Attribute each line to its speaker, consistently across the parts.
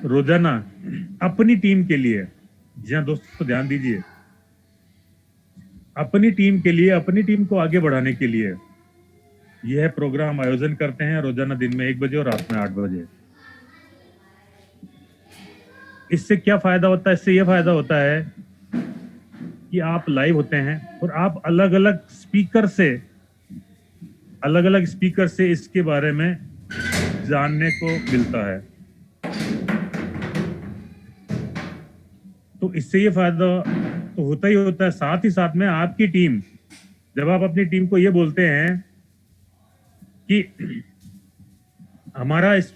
Speaker 1: रोजाना अपनी टीम के लिए, जी हाँ दोस्तों ध्यान दीजिए, अपनी टीम के लिए, अपनी टीम को आगे बढ़ाने के लिए यह प्रोग्राम आयोजन करते हैं रोजाना दिन में 1 बजे और रात में 8 बजे। इससे क्या फायदा होता है? इससे यह फायदा होता है कि आप लाइव होते हैं और आप अलग अलग स्पीकर से इसके बारे में जानने को मिलता है। तो इससे ये फायदा तो होता ही होता है। साथ ही साथ में आपकी टीम, जब आप अपनी टीम को ये बोलते हैं कि हमारा इस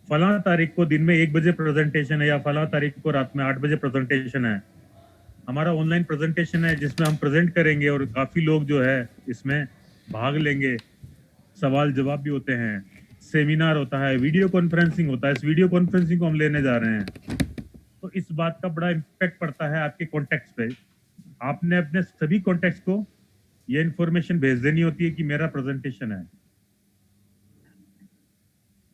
Speaker 1: फलां तारीख को दिन में 1 बजे प्रेजेंटेशन है या फलां तारीख को रात में 8 बजे प्रेजेंटेशन है, हमारा ऑनलाइन प्रेजेंटेशन है जिसमें हम प्रेजेंट करेंगे और काफी लोग जो है इसमें भाग लेंगे, सवाल जवाब भी होते हैं, सेमिनार होता है, वीडियो कॉन्फ्रेंसिंग होता है, इस वीडियो कॉन्फ्रेंसिंग को हम लेने जा रहे हैं। तो इस बात का बड़ा इम्पैक्ट पड़ता है आपके कॉन्टेक्ट्स पे। आपने अपने सभी कॉन्टेक्ट्स को यह इंफॉर्मेशन भेज देनी होती है कि मेरा प्रेजेंटेशन है।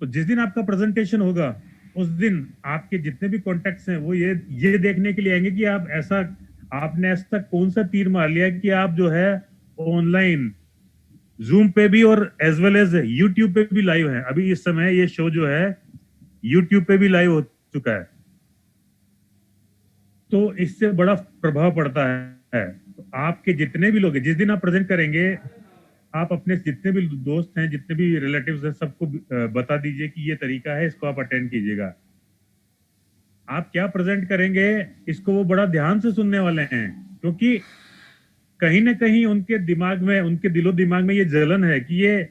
Speaker 1: तो जिस दिन आपका प्रेजेंटेशन होगा उस दिन आपके जितने भी कॉन्टेक्ट्स हैं वो ये देखने के लिए आएंगे कि आपने ऐसा कौन सा तीर मार लिया कि आप जो है ऑनलाइन जूम पे भी और एज वेल एज यूट्यूब पे भी लाइव है। अभी इस समय ये शो जो है यूट्यूब पे भी लाइव हो चुका है। तो इससे बड़ा प्रभाव पड़ता है। तो आपके जितने भी लोग हैं, जिस दिन आप प्रेजेंट करेंगे, आप अपने जितने भी दोस्त हैं, जितने भी रिलेटिव्स हैं, सबको बता दीजिए कि ये तरीका है, इसको आप अटेंड कीजिएगा। आप क्या प्रेजेंट करेंगे इसको वो बड़ा ध्यान से सुनने वाले हैं, क्योंकि कहीं ना कहीं उनके दिमाग में, उनके दिलो दिमाग में ये जलन है कि ये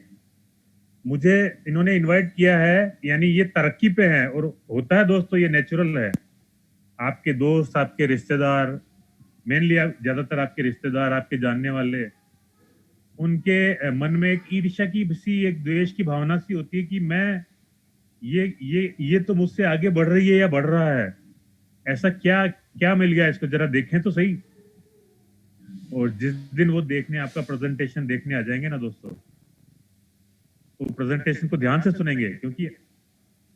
Speaker 1: मुझे इन्होंने इनवाइट किया है, यानी ये तरक्की पे है। और होता है दोस्तों, ये नेचुरल है। आपके दोस्त, आपके रिश्तेदार, मेनली ज्यादातर आपके रिश्तेदार, आपके जानने वाले, उनके मन में एक ईर्ष्या की सी, एक द्वेष की भावना सी होती है कि मैं ये तो मुझसे आगे बढ़ रही है या बढ़ रहा है, ऐसा क्या क्या मिल गया इसको, जरा देखें तो सही। और जिस दिन वो देखने, आपका प्रेजेंटेशन देखने आ जाएंगे ना दोस्तों, तो प्रेजेंटेशन को ध्यान से सुनेंगे, क्योंकि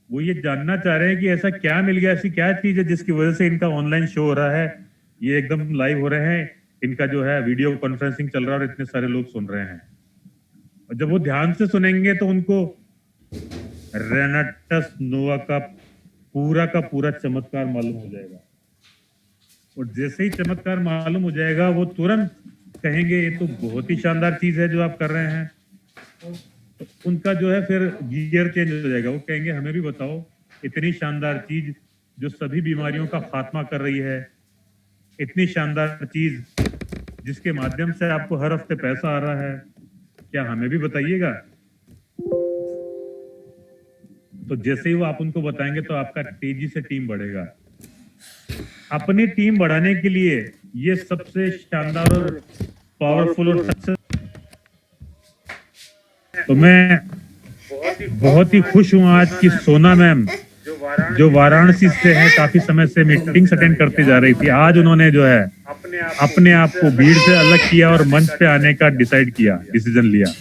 Speaker 1: वो ये जानना चाह रहे हैं कि ऐसा क्या मिल गया, ऐसी क्या चीज है जिसकी वजह से इनका ऑनलाइन शो हो रहा है, ये एकदम लाइव हो रहे हैं, इनका जो है वीडियो कॉन्फ्रेंसिंग चल रहा है और इतने सारे लोग सुन रहे हैं। और जब वो ध्यान से सुनेंगे तो उनको रेनाटस नोवा का पूरा चमत्कार मालूम हो जाएगा। और जैसे ही चमत्कार मालूम हो जाएगा, वो तुरंत कहेंगे ये तो बहुत ही शानदार चीज है जो आप कर रहे हैं। तो उनका जो है फिर गियर चेंज हो जाएगा। वो कहेंगे हमें भी बताओ इतनी शानदार चीज जो सभी बीमारियों का खात्मा कर रही है, इतनी शानदार चीज जिसके माध्यम से आपको हर हफ्ते पैसा आ रहा है, क्या हमें भी बताइएगा। तो जैसे ही वो आप उनको बताएंगे तो आपका तेजी से टीम बढ़ेगा। अपनी टीम बढ़ाने के लिए ये सबसे शानदार और पावरफुल और सक्सेस। तो मैं बहुत ही खुश हूं आज की सोना मैम, जो वाराणसी से है, काफी समय से मीटिंग्स अटेंड करती जा रही थी, आज उन्होंने जो है अपने आप को भीड़ से अलग किया और मंच पे आने का डिसीजन लिया।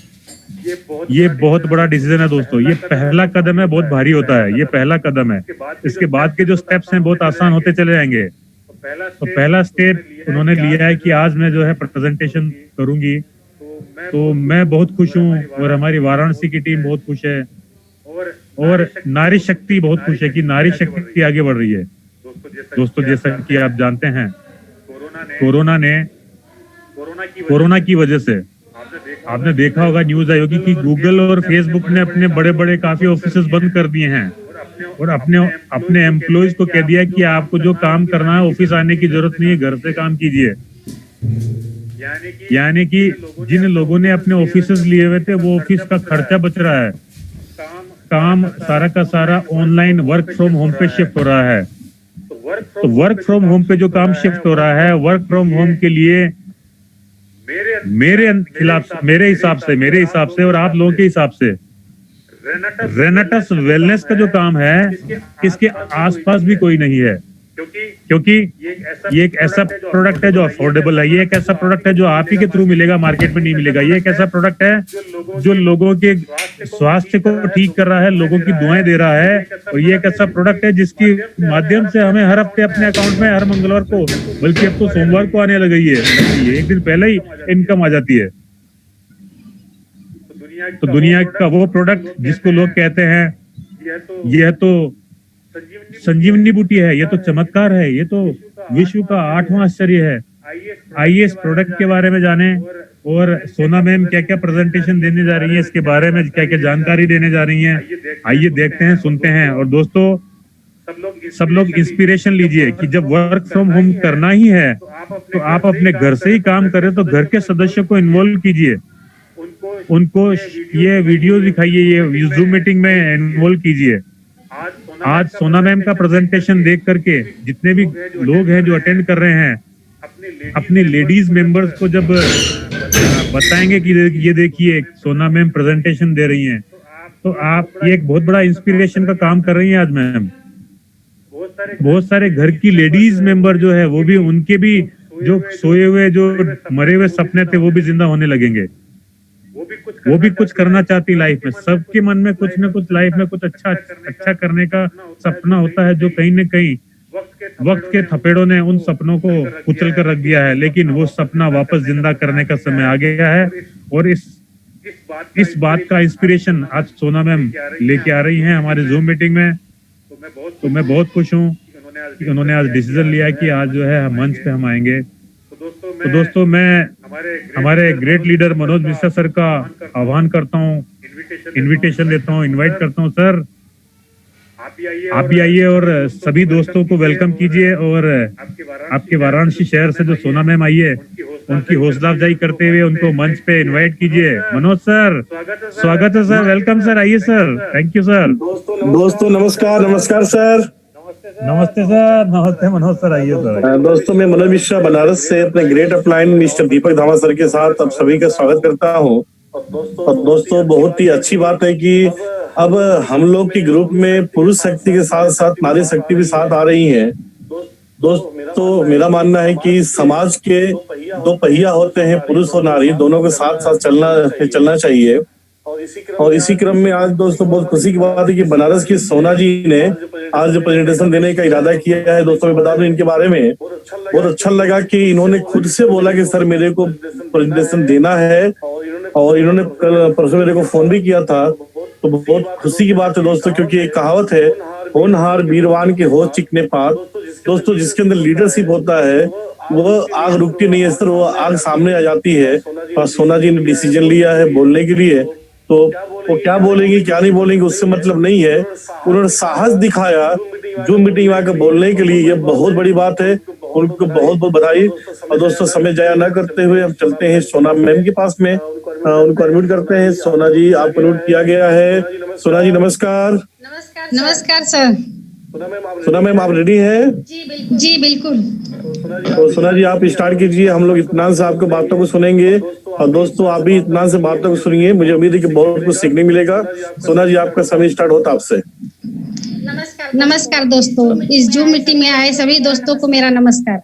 Speaker 1: ये बहुत बड़ा डिसीजन है दोस्तों। ये पहला कदम है, बहुत भारी होता है, ये पहला कदम है। इसके बाद के जो स्टेप्स हैं बहुत आसान होते चले जाएंगे। तो पहला स्टेप उन्होंने लिया है कि आज मैं जो है प्रेजेंटेशन करूंगी। तो मैं बहुत खुश हूँ और हमारी वाराणसी की टीम बहुत खुश है और नारी शक्ति बहुत खुश है कि नारी शक्ति आगे बढ़ रही है। दोस्तों जैसा कि आप जानते हैं, कोरोना की वजह से आपने देखा होगा, न्यूज आई होगी कि गूगल और फेसबुक ने अपने बड़े बड़े काफी ऑफिसेस बंद कर दिए हैं और अपने एम्प्लॉयज को कह दिया कि आपको जो काम करना है ऑफिस आने की जरूरत नहीं है, घर से काम कीजिए। यानी कि जिन लोगों ने अपने ऑफिसेस लिए हुए थे वो ऑफिस का खर्चा बच रहा है, काम सारा का सारा ऑनलाइन वर्क फ्रॉम होम पे शिफ्ट हो रहा है। तो वर्क फ्रॉम होम पे जो काम शिफ्ट हो रहा है, वर्क फ्रॉम होम के लिए मेरे हिसाब से और आप लोगों के हिसाब से रेनाटस वेलनेस का जो काम है, इसके आसपास भी कोई नहीं है, क्योंकि ये एक ऐसा प्रोडक्ट है जो अफोर्डेबल है। ये एक ऐसा प्रोडक्ट है जो आप ही के थ्रू मिलेगा, मार्केट में नहीं मिलेगा। ये एक ऐसा प्रोडक्ट है जो लोगों के स्वास्थ्य को ठीक कर रहा है, लोगों की दुआएं दे रहा है। और ये एक ऐसा प्रोडक्ट है जिसकी माध्यम से हमें हर हफ्ते अपने अकाउंट में हर मंगलवार को, बल्कि अब तो सोमवार को आने लग गई है, एक दिन पहले ही इनकम आ जाती है। तो दुनिया का वो प्रोडक्ट जिसको लोग कहते हैं यह तो संजीवनी बूटी है, ये तो चमत्कार है, ये तो विश्व का 8वां आश्चर्य है। आइए इस प्रोडक्ट के बारे में जाने और सोना मैम क्या क्या प्रेजेंटेशन देने जा रही है, इसके बारे में क्या क्या जानकारी देने जा रही हैं। आइए देखते हैं, सुनते हैं। और दोस्तों सब लोग इंस्पिरेशन लीजिए कि जब वर्क फ्रॉम होम करना ही है तो आप अपने घर से ही काम करें, तो घर के सदस्यों को इन्वॉल्व कीजिए, उनको ये वीडियो दिखाइए, ये जूम मीटिंग में इन्वॉल्व कीजिए। आज सोना मैम का प्रेजेंटेशन देख करके जितने भी लोग हैं जो अटेंड कर रहे हैं, अपने लेडीज मेंबर्स को जब बताएंगे कि ये देखिए सोना मैम प्रेजेंटेशन दे रही हैं, तो आप ये एक बहुत बड़ा इंस्पिरेशन का काम कर रही हैं आज मैम। बहुत सारे घर की लेडीज मेंबर जो है वो भी, उनके भी जो सोए हुए, जो मरे हुए सपने थे वो भी जिंदा होने लगेंगे। वो भी कुछ करना चाहती लाइफ में। सबके मन में कुछ न कुछ लाइफ में कुछ अच्छा करने का सपना होता है, जो कहीं न कहीं वक्त के थपेड़ों ने उन सपनों को कुचल कर रख दिया है। लेकिन वो सपना वापस जिंदा करने का समय आ गया है। और इस बात का इंस्पिरेशन आज सोना मैम लेके आ रही हैं हमारे जूम मीटिंग में। तो मैं बहुत खुश हूँ कि उन्होंने आज डिसीजन लिया कि आज जो है मंच पे हम आएंगे। तो दोस्तों मैं हमारे great leader Manoj Mishra sir का आह्वान करता हूँ, इनविटेशन देता हूँ, इनवाइट करता हूँ। सर आप भी आइए और सभी दोस्तों को वेलकम कीजिए। और आपके वाराणसी शहर से जो सोना मैम आई है, उनकी हौसला अफजाई करते हुए उनको मंच पे इनवाइट कीजिए। मनोज सर, स्वागत है सर, वेलकम सर, आइए सर। Thank you sir.
Speaker 2: दोस्तों नमस्कार। नमस्कार सर।
Speaker 1: नमस्ते सर। नमस्ते मनोज सर, आइए सर।
Speaker 2: दोस्तों मैं मनोज मिश्रा बनारस से अपने ग्रेट अपलाइन मिस्टर दीपक धामा सर के साथ आप सभी का स्वागत करता हूं। और दोस्तों बहुत ही अच्छी बात है कि अब हम लोग के ग्रुप में पुरुष शक्ति के साथ साथ नारी शक्ति भी साथ आ रही है। दोस्तों मेरा मानना है कि समाज के दो पहिया होते हैं, पुरुष और नारी, दोनों के साथ साथ चलना चाहिए। और इसी क्रम में आज दोस्तों बहुत खुशी की बात है कि बनारस की सोना जी ने आज जो प्रेजेंटेशन देने का इरादा किया है। दोस्तों मैं बता दूं इनके बारे में, बहुत अच्छा लगा कि इन्होंने खुद से बोला कि सर मेरे को प्रेजेंटेशन देना है, और इन्होंने कल परसों मेरे को फोन भी किया था। तो बहुत खुशी की बात है दोस्तों, क्योंकि एक कहावत है, होनहार वीरवान के होश चिकने पात। दोस्तों जिसके अंदर लीडरशिप होता है वो आग रुकती नहीं है सर, वो आग सामने आ जाती है। और सोना जी ने डिसीजन लिया है बोलने के लिए, तो वो क्या बोलेंगी क्या नहीं बोलेंगी उससे मतलब नहीं है, उन्होंने साहस दिखाया जूम मीटिंग में आकर बोलने के लिए, ये बहुत बड़ी बात है। उनको बहुत बहुत बधाई। और दोस्तों समय जाया न करते हुए हम चलते हैं सोना मैम के पास में, उनको अनम्यूट करते हैं। सोना जी आपको अनम्यूट किया गया है। सोना जी नमस्कार।
Speaker 3: नमस्कार सर।
Speaker 2: सोना मैम आप रेडी हैं?
Speaker 3: जी बिल्कुल।
Speaker 2: तो सोना जी आप स्टार्ट कीजिए, हम लोग इत्मीनान से आपको बातों को सुनेंगे। और दोस्तों आप भी इत्मीनान से बातों को सुनिए, मुझे उम्मीद है कि बहुत कुछ सीखने मिलेगा। सोना जी आपका समय स्टार्ट होता आपसे।
Speaker 3: नमस्कार दोस्तों, इस जूम मीटिंग में आए सभी दोस्तों को मेरा नमस्कार।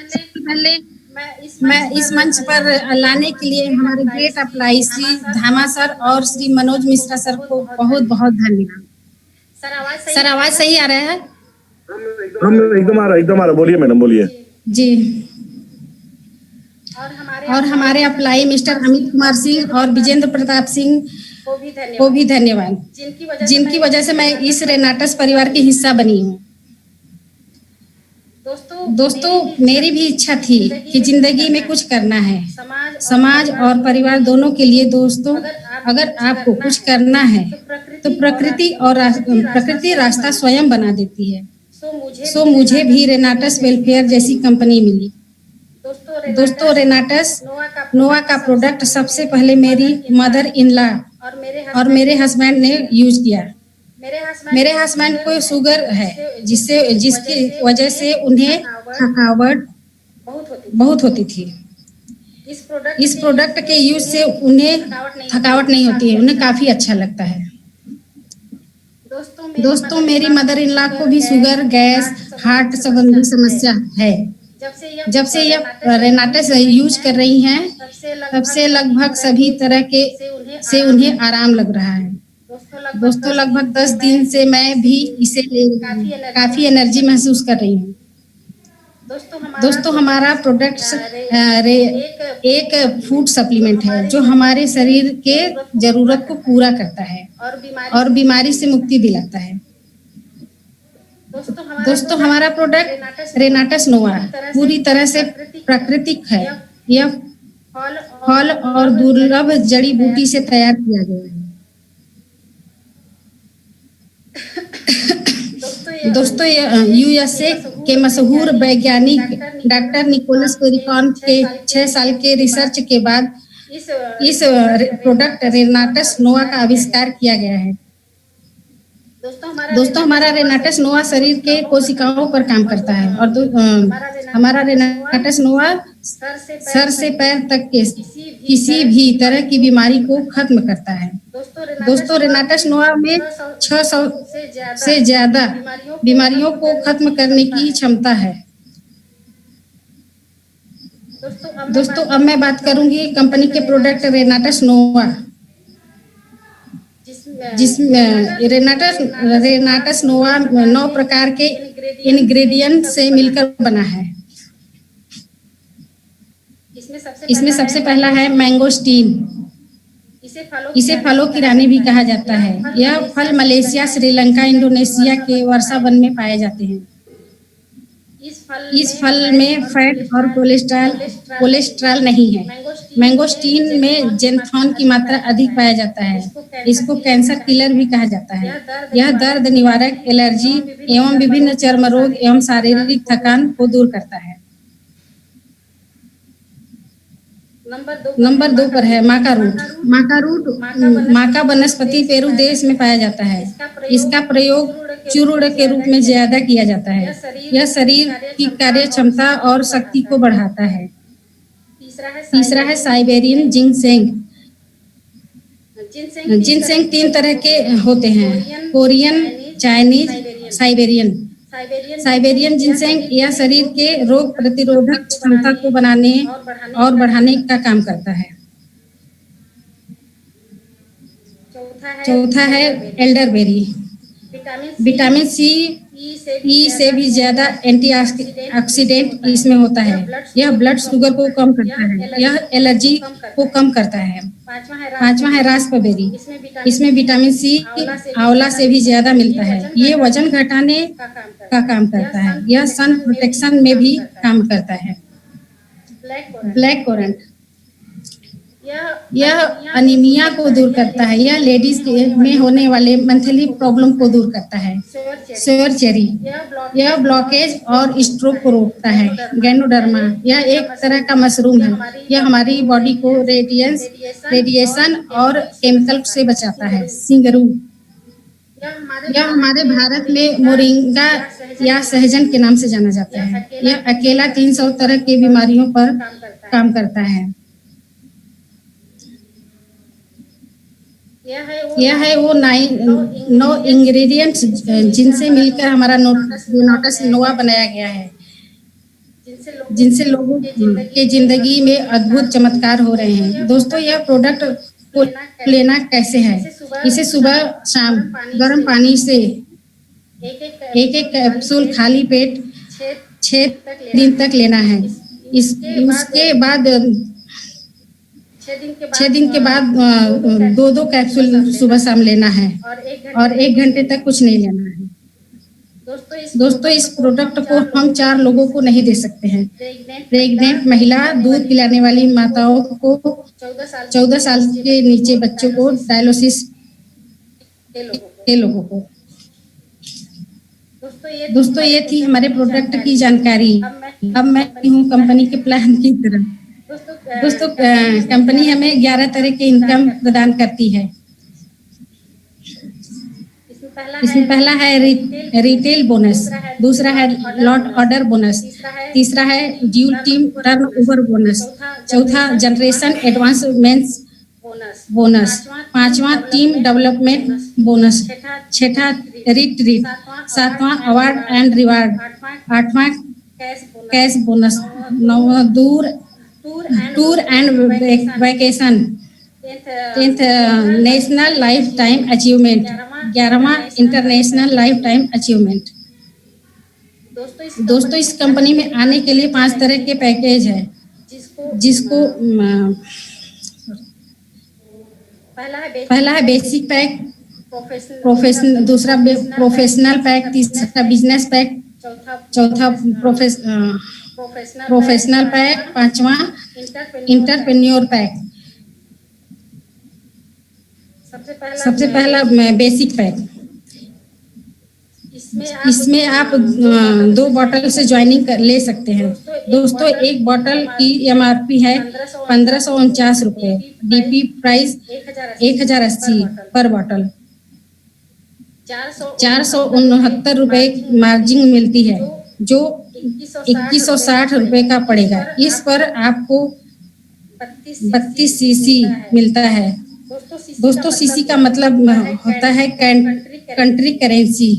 Speaker 3: सबसे पहले मैं इस मंच पर लाने के लिए हमारे ग्रेट अप्लाई श्री धामा सर और श्री मनोज मिश्रा सर को बहुत बहुत धन्यवाद। सर आवाज सही आ रहा है?
Speaker 2: हम एकदम आ रहा, बोलिए मैडम बोलिए
Speaker 3: जी। और हमारे अप्लाई मिस्टर अमित कुमार सिंह और विजेंद्र प्रताप सिंह को भी धन्यवाद, जिनकी वजह से मैं इस रेनाटस परिवार की हिस्सा बनी हूँ। दोस्तों मेरी भी इच्छा थी कि जिंदगी में कुछ करना है, समाज और परिवार दोनों के लिए। दोस्तों अगर आपको कुछ करना है तो प्रकृति रास्ता स्वयं बना देती है। सो मुझे भी रेनाटस वेलफेयर जैसी कंपनी मिली। दोस्तों रेनाटस नोवा का प्रोडक्ट सबसे पहले मेरी मदर इन लॉ और मेरे हस्बैंड ने यूज किया। मेरे हस्बैंड को शुगर है, जिसकी वजह से उन्हें थकावट बहुत होती थी। इस प्रोडक्ट के यूज से उन्हें थकावट नहीं होती है, उन्हें काफी अच्छा लगता है। दोस्तों मेरी मदर इन लॉ को भी शुगर, गैस, हार्ट संबंधी समस्या है। जब से यह रेनाटस यूज कर रही हैं, तब से लगभग सभी तरह के से उन्हें आराम लग रहा है। दोस्तों, लगभग 10 दिन से मैं भी इसे ले रही हूँ, काफी एनर्जी महसूस कर रही हूँ। दोस्तों, हमारा प्रोडक्ट एक फूड सप्लीमेंट है जो हमारे शरीर के जरूरत को पूरा करता है और बीमारी से मुक्ति दिलाता है। दोस्तों, हमारा प्रोडक्ट रेनाटस नोवा पूरी तरह से प्राकृतिक है। यह फल और दुर्लभ जड़ी बूटी से तैयार किया गया है। दोस्तों, यूएसए के मशहूर वैज्ञानिक डॉक्टर निकोलस पेरिकॉन के 6 साल के रिसर्च के बाद इस प्रोडक्ट रेनाटस नोवा का आविष्कार किया गया है। दोस्तों, हमारा रेनाटस नोवा शरीर के कोशिकाओं पर काम करता है और हमारा रेनाटस नोवा सर से पैर तक के किसी भी तरह की बीमारी को खत्म करता है। दोस्तों, रेनाटस नोवा में 600 से ज्यादा बीमारियों को खत्म करने की क्षमता है। दोस्तों, अब मैं बात करूंगी कंपनी के प्रोडक्ट रेनाटस नोवा, जिसमें रेनाटस नोवा 9 प्रकार के इंग्रेडिएंट से मिलकर बना है। इसमें सबसे पहला है मैंगोस्टीन। इसे फलों की रानी भी कहा जाता है। यह फल मलेशिया, श्रीलंका, इंडोनेशिया के वर्षा वन में पाए जाते हैं। इस फल में फैट और कोलेस्ट्रॉल नहीं है। मैंगोस्टीन में जेंथॉन की मात्रा अधिक पाया जाता है। इसको कैंसर किलर भी कहा जाता है। यह दर्द निवारक, एलर्जी एवं विभिन्न चर्म रोग एवं शारीरिक थकान को दूर करता है। नंबर 2 पर है माका रूट। माका वनस्पति पेरू देश में पाया जाता है। इसका प्रयोग चूर्ण के रूप में ज्यादा किया जाता है। यह शरीर की कार्य क्षमता और शक्ति को बढ़ाता है। तीसरा है साइबेरियन जिनसेंग। जिनसेंग 3 तरह के होते हैं, Korean, Chinese, Siberian. Siberian ginseng यह शरीर के रोग प्रतिरोधक क्षमता को बनाने और बढ़ाने का काम करता है। चौथा है एल्डरबेरी। विटामिन सी, ई से भी ज्यादा एंटीऑक्सीडेंट इसमें होता है। यह ब्लड शुगर को कम करता है। यह एलर्जी को कम करता है। पांचवा है रास्पबेरी। इसमें विटामिन सी आंवला से भी ज्यादा मिलता है। ये वजन घटाने का काम करता है। यह सन प्रोटेक्शन में भी काम करता है। ब्लैक कोरंट यह अनीमिया को दूर करता है। यह लेडीज में होने वाले मंथली प्रॉब्लम को दूर करता है। सेवर चेरी यह ब्लॉकेज और स्ट्रोक को रोकता है। गैनोडर्मा यह एक तरह का मशरूम है। यह हमारी बॉडी को रेडिएशन और केमिकल से बचाता है। सिंगरू यह हमारे भारत में मोरिंगा या सहजन के नाम से जाना जाता है। यह अकेला 300 तरह की बीमारियों पर काम करता है। यह है वो 9 इंग्रेडिएंट्स जिनसे मिलकर हमारा रेनाटस नोवा बनाया गया है, जिनसे लोगों के जिंदगी में अद्भुत चमत्कार हो रहे हैं। दोस्तों, यह प्रोडक्ट को लेना कैसे है? इसे सुबह शाम गर्म पानी से एक कैप्सूल खाली पेट 6 दिन तक लेना है। उसके बाद 6 दिन के बाद 2 कैप्सूल सुबह शाम लेना है और 1 घंटे तक कुछ नहीं लेना है। दोस्तों, इस प्रोडक्ट को हम 4 लोगों को नहीं दे सकते हैं। प्रेग्नेंट महिला, दूध पिलाने वाली माताओं को, 14 साल के नीचे बच्चों को, डायलिसिस के लोगों को। दोस्तों, ये थी हमारे प्रोडक्ट की जानकारी। अब मैं हूँ कंपनी के प्लान की तरफ। दोस्तों, कंपनी हमें 11 तरह के इनकम प्रदान करती है। इसमें पहला है रिटेल बोनस, दूसरा है लॉट ऑर्डर बोनस, तीसरा है ड्यूल टीम टर्नओवर बोनस, चौथा जनरेशन एडवांसमेंट्स बोनस, 5वां टीम डेवलपमेंट बोनस, 6ठा रिट्रीट, 7वां अवार्ड एंड रिवार्ड, 8वां cash bonus, tour and vacation, 10th national lifetime achievement, 11वां इंटरनेशनल लाइफ टाइम अचीवमेंट। दोस्तों इस कंपनी में आने के लिए 5 तरह के पैकेज है, जिसको पहला है बेसिक पैक, दूसरा प्रोफेशनल पैक, तीसरा बिजनेस पैक, चौथा प्रोफेशनल पैक, 5वां इंटरप्रेन्योर पैक। सबसे पहला बेसिक पैक, इसमें आप 2 बॉटल से ज्वाइनिंग ले सकते हैं। दोस्तों एक बॉटल की MRP है 1549 रुपए, DP प्राइस 1080 पर बॉटल, 469 रुपए मार्जिन मिलती है, जो 2160 रुपए का पड़ेगा। इस पर आपको 32 सीसी मिलता है। दोस्तों सीसी का मतलब होता है कंट्री करेंसी।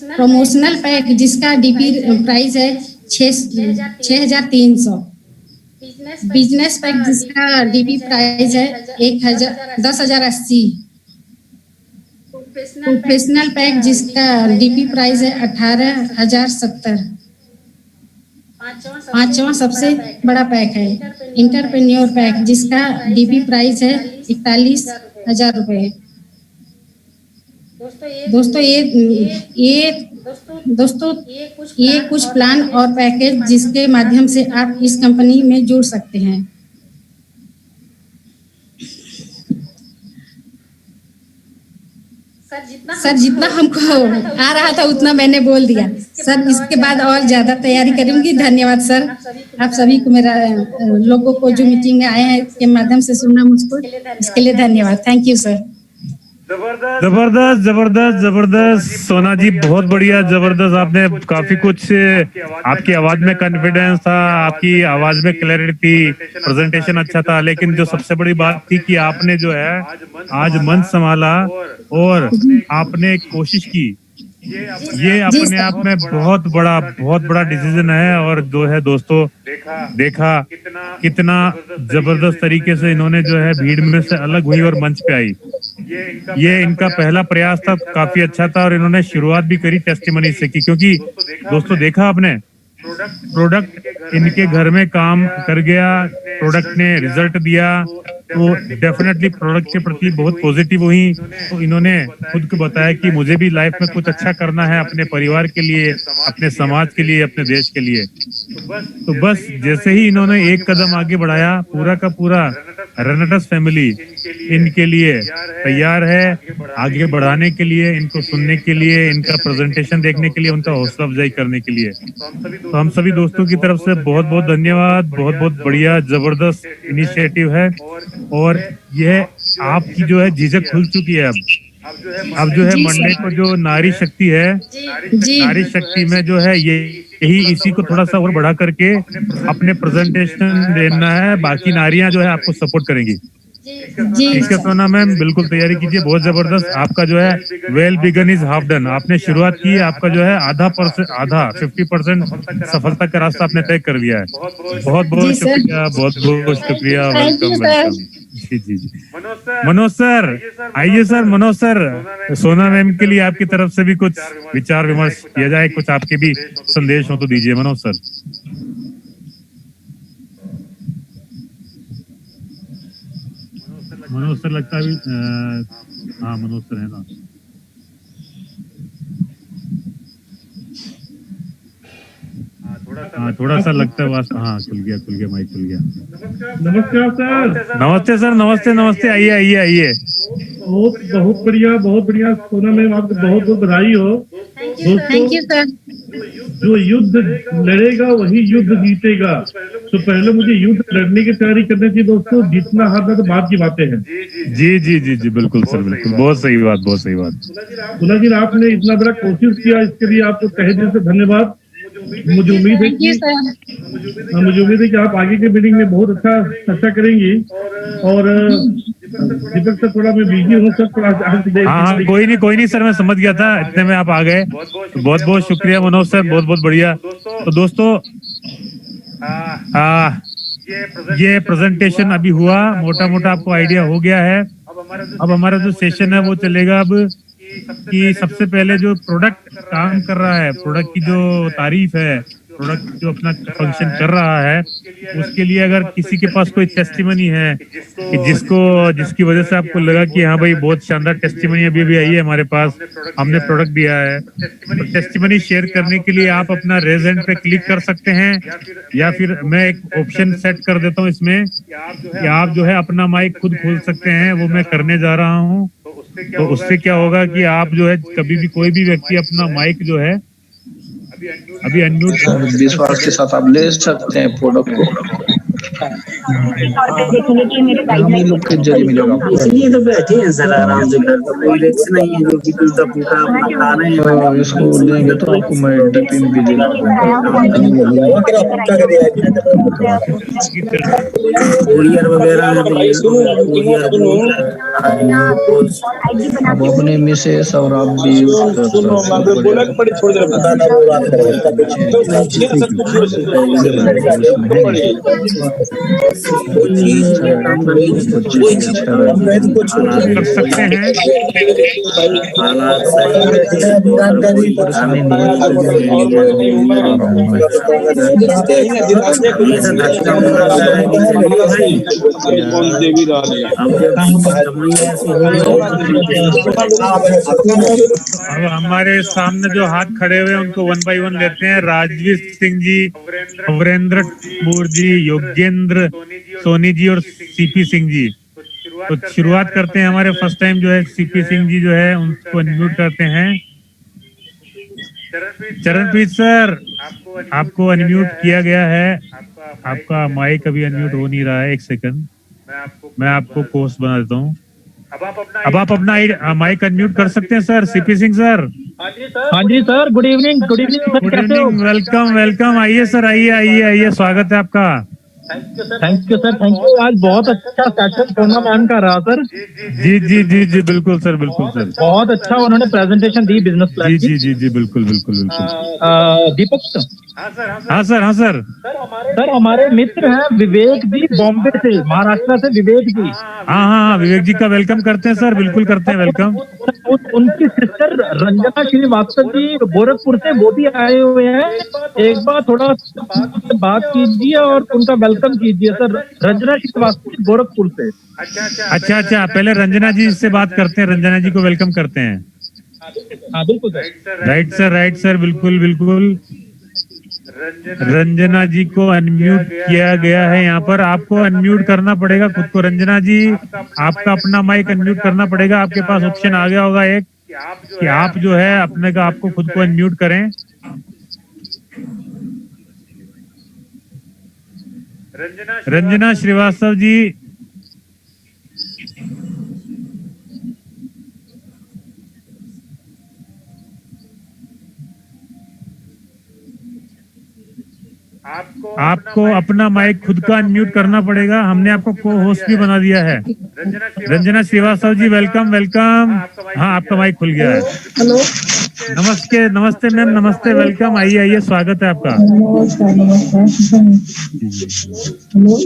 Speaker 3: प्रमोशनल पैक, जिसका DP प्राइस है 6300। बिजनेस पैक, जिसका DP प्राइस है 10,080। प्रोफेशनल पैक, जिसका DP प्राइस है 18,070। 5वां सबसे बड़ा पैक है इंटरप्रेन्योर पैक, जिसका DP प्राइस है 41,000 रुपए। दोस्तों ये कुछ प्लान और पैकेज जिसके माध्यम से आप इस कंपनी में जुड़ सकते हैं। सर जितना हमको आ रहा था उतना मैंने बोल दिया सर, इसके बाद और ज्यादा तैयारी करूंगी। धन्यवाद सर, आप सभी को, मेरा लोगों को जो मीटिंग में आए हैं के माध्यम से सुनना मुझको, इसके लिए धन्यवाद। Thank you sir.
Speaker 1: जबरदस्त जबरदस्त जबरदस्त सोना जी, बहुत बढ़िया, जबरदस्त। आपने काफी कुछ, आपकी आवाज में कॉन्फिडेंस था, आपकी आवाज में क्लैरिटी थी, प्रेजेंटेशन अच्छा था, लेकिन जो सबसे बड़ी बात थी कि आपने जो है आज मन संभाला और आपने कोशिश की। ये अपने आप में बहुत बड़ा डिसीजन है। और जो है दोस्तों देखा कितना जबरदस्त तरीके से इन्होंने जो है भीड़ में से अलग हुई और मंच पे आई। ये इनका पहला प्रयास था, काफी अच्छा था, और इन्होंने शुरुआत भी करी टेस्टिमनी से की, क्योंकि दोस्तों देखा आपने प्रोडक्ट इनके घर में काम कर गया, प्रोडक्ट ने रिजल्ट दिया, तो डेफिनेटली प्रोडक्ट के प्रति बहुत पॉजिटिव हुई। तो इन्होंने खुद को बताया कि मुझे भी लाइफ में कुछ अच्छा करना है, अपने परिवार के लिए, अपने समाज के लिए, अपने देश के लिए। तो बस जैसे ही इन्होंने एक कदम आगे बढ़ाया, पूरा का पूरा रेनेटस फैमिली इनके लिए तैयार है, आगे बढ़ाने के लिए, इनको सुनने के लिए, इनका प्रेजेंटेशन देखने के लिए, उनका हौसला अफजाई करने के लिए। तो हम सभी दोस्तों की तरफ से बहुत बहुत धन्यवाद। बहुत बहुत बढ़िया जबरदस्त इनिशिएटिव है, और यह आपकी जो है झिझक खुल चुकी है। अब जो है मंडे को जो नारी शक्ति है, नारी शक्ति में जो है यही इसी को थोड़ा सा और बढ़ा करके अपने प्रेजेंटेशन देना है। बाकी नारियां जो है आपको सपोर्ट करेंगी। ठीक है सोना मैम, बिल्कुल तैयारी कीजिए। बहुत जबरदस्त। आपका जो है well begun is half done. आपने शुरुआत की है, आपका जो है आधा 50% सफलता का रास्ता आपने तय कर लिया है। बहुत बहुत शुक्रिया, बहुत बहुत शुक्रिया। Welcome welcome. जी जी जी। मनोज सर आइए सर। मनोज सर, सोना मैम के लिए आपकी तरफ से भी कुछ विचार विमर्श किया जाए, कुछ आपके भी संदेश हो तो दीजिए मनोज सर। मनोज सर लगता है हाँ मनोज सर है ना। हाँ थोड़ा सा लगता है वास्ता। हाँ खुल गया माइक खुल गया।
Speaker 4: नमस्कार सर।
Speaker 1: नमस्ते सर, नमस्ते। आइए।
Speaker 4: बहुत बढ़िया सोना मैम, आपको बहुत बहुत बधाई हो।
Speaker 3: Thank you sir.
Speaker 4: जो युद्ध लड़ेगा वही युद्ध जीतेगा। तो पहले मुझे युद्ध लड़ने की तैयारी करनी चाहिए दोस्तों, जीतना हारना तो बात की बातें हैं।
Speaker 1: जी बिल्कुल सर, बिल्कुल बहुत सही बात।
Speaker 4: सोना जी, आपने इतना बड़ा कोशिश किया, इसके लिए आपको तहे दिल से धन्यवाद। मुझे उम्मीद है कि आप आगे के मीटिंग में बहुत अच्छा करेंगी। और दीपक सर थोड़ा मैं बिजी हूँ सर, थोड़ा
Speaker 1: हाँ कोई नहीं सर, मैं समझ गया था, इतने में आप आ गए। बहुत बहुत शुक्रिया मनोज सर, बहुत बहुत बढ़िया। तो दोस्तों ये प्रेजेंटेशन अभी हुआ, मोटा मोटा आपको आइडिया हो गया है। अब हमारा जो सेशन है वो चलेगा अब कि सबसे पहले जो प्रोडक्ट काम कर रहा है, प्रोडक्ट की जो तारीफ है, प्रोडक्ट जो अपना फंक्शन कर रहा है, उसके लिए अगर किसी के पास कोई टेस्टिमनी है कि जिसकी वजह से आपको लगा कि हाँ भाई बहुत शानदार टेस्टिमनी अभी भी आई है हमारे पास, हमने प्रोडक्ट दिया है, तो टेस्टिमनी शेयर करने के लिए आप अपना रेज हैंड पे क्लिक कर सकते हैं, या फिर मैं एक ऑप्शन सेट कर देता हूँ इसमें कि आप जो है अपना माइक खुद खोल सकते हैं, वो मैं करने जा रहा हूँ। तो उससे क्या होगा कि आप जो है कभी भी कोई भी व्यक्ति अपना माइक जो है अभी अनम्यूट
Speaker 5: विश्वास के साथ आप ले सकते हैं प्रोडक्ट को, हम ही लोग के जरिए मिलेगा।
Speaker 6: इसलिए तो बैठे हैं सर आराम से, घर पर कोई रिस्क नहीं है, जो कि टूटा फूटा अपना खा रहे हैं।
Speaker 5: तो इसको लेंगे तो आपको मैं डीपी में भी दे
Speaker 6: कुरियर वगैरह में तो ये
Speaker 5: अब अपने मिसेस और आप भी यूज कर
Speaker 1: सकते हैं।
Speaker 6: हालात सही
Speaker 1: अब हमारे सामने जो हाथ खड़े हुए हैं उनको वन बाय वन लेते हैं। राजवीर सिंह जी, अवरेंद्र कपूर जी, योगेंद्र सोनी जी और सीपी सिंह जी। तो शुरुआत करते हैं। हमारे फर्स्ट टाइम जो है सीपी सिंह जी जो है उनको अनम्यूट करते हैं। चरणप्रीत सर, आपको अनम्यूट किया गया है, आपका माइक अभी अनम्यूट हो नहीं रहा है, एक सेकंड मैं आपको कोर्स बना देता हूँ। अब आप अपना माइक अनम्यूट कर सकते हैं सर। CP Singh sir.
Speaker 7: हाँ जी सर, गुड इवनिंग सर, कैसे हो?
Speaker 1: वेलकम वेलकम, आइए सर, आइए आइए आइए, स्वागत है आपका।
Speaker 7: Thank you sir, thank you. आज बहुत अच्छा सेशन सोना मैम का रहा सर।
Speaker 1: जी जी जी जी बिल्कुल सर, बिल्कुल सर,
Speaker 7: बहुत अच्छा उन्होंने प्रेजेंटेशन दी बिजनेस प्लान
Speaker 1: जी जी जी जी बिल्कुल बिल्कुल बिल्कुल।
Speaker 7: दीपक सर,
Speaker 1: हाँ सर, हाँ सर।
Speaker 7: सर हमारे मित्र हैं विवेक जी, बॉम्बे से, महाराष्ट्र से विवेक जी।
Speaker 1: हाँ हाँ हाँ, विवेक जी का वेलकम करते हैं सर, बिल्कुल करते हैं वेलकम।
Speaker 7: उनकी सिस्टर रंजना श्रीवास्तव जी गोरखपुर से, वो भी आए हुए हैं। एक बार थोड़ा बात कीजिए और उनका वेलकम कीजिए सर। रंजना श्रीवास्तव जी गोरखपुर से।
Speaker 1: अच्छा अच्छा, पहले रंजना जी से बात करते हैं, रंजना जी को वेलकम करते हैं।
Speaker 7: हाँ बिल्कुल सर।
Speaker 1: राइट सर, बिल्कुल बिल्कुल। रंजना जी को अनम्यूट किया गया है। यहाँ पर आपको अनम्यूट करना पड़ेगा खुद को। रंजना जी, आपका अपना माइक अनम्यूट करना पड़ेगा। आपके पास ऑप्शन आ गया होगा एक कि आप जो है अपने का आपको खुद को अनम्यूट करें। रंजना श्रीवास्तव जी, आपको अपना माइक खुद का अनम्यूट करना पड़ेगा। हमने आपको को होस्ट भी बना दिया है। Ranjana Srivastava ji, welcome welcome. हाँ, आपका माइक खुल गया है।
Speaker 8: हेलो,
Speaker 1: नमस्ते नमस्ते मैम, नमस्ते, वेलकम, आइए आइए, स्वागत है आपका।
Speaker 8: नमस्कार नमस्कार। हेलो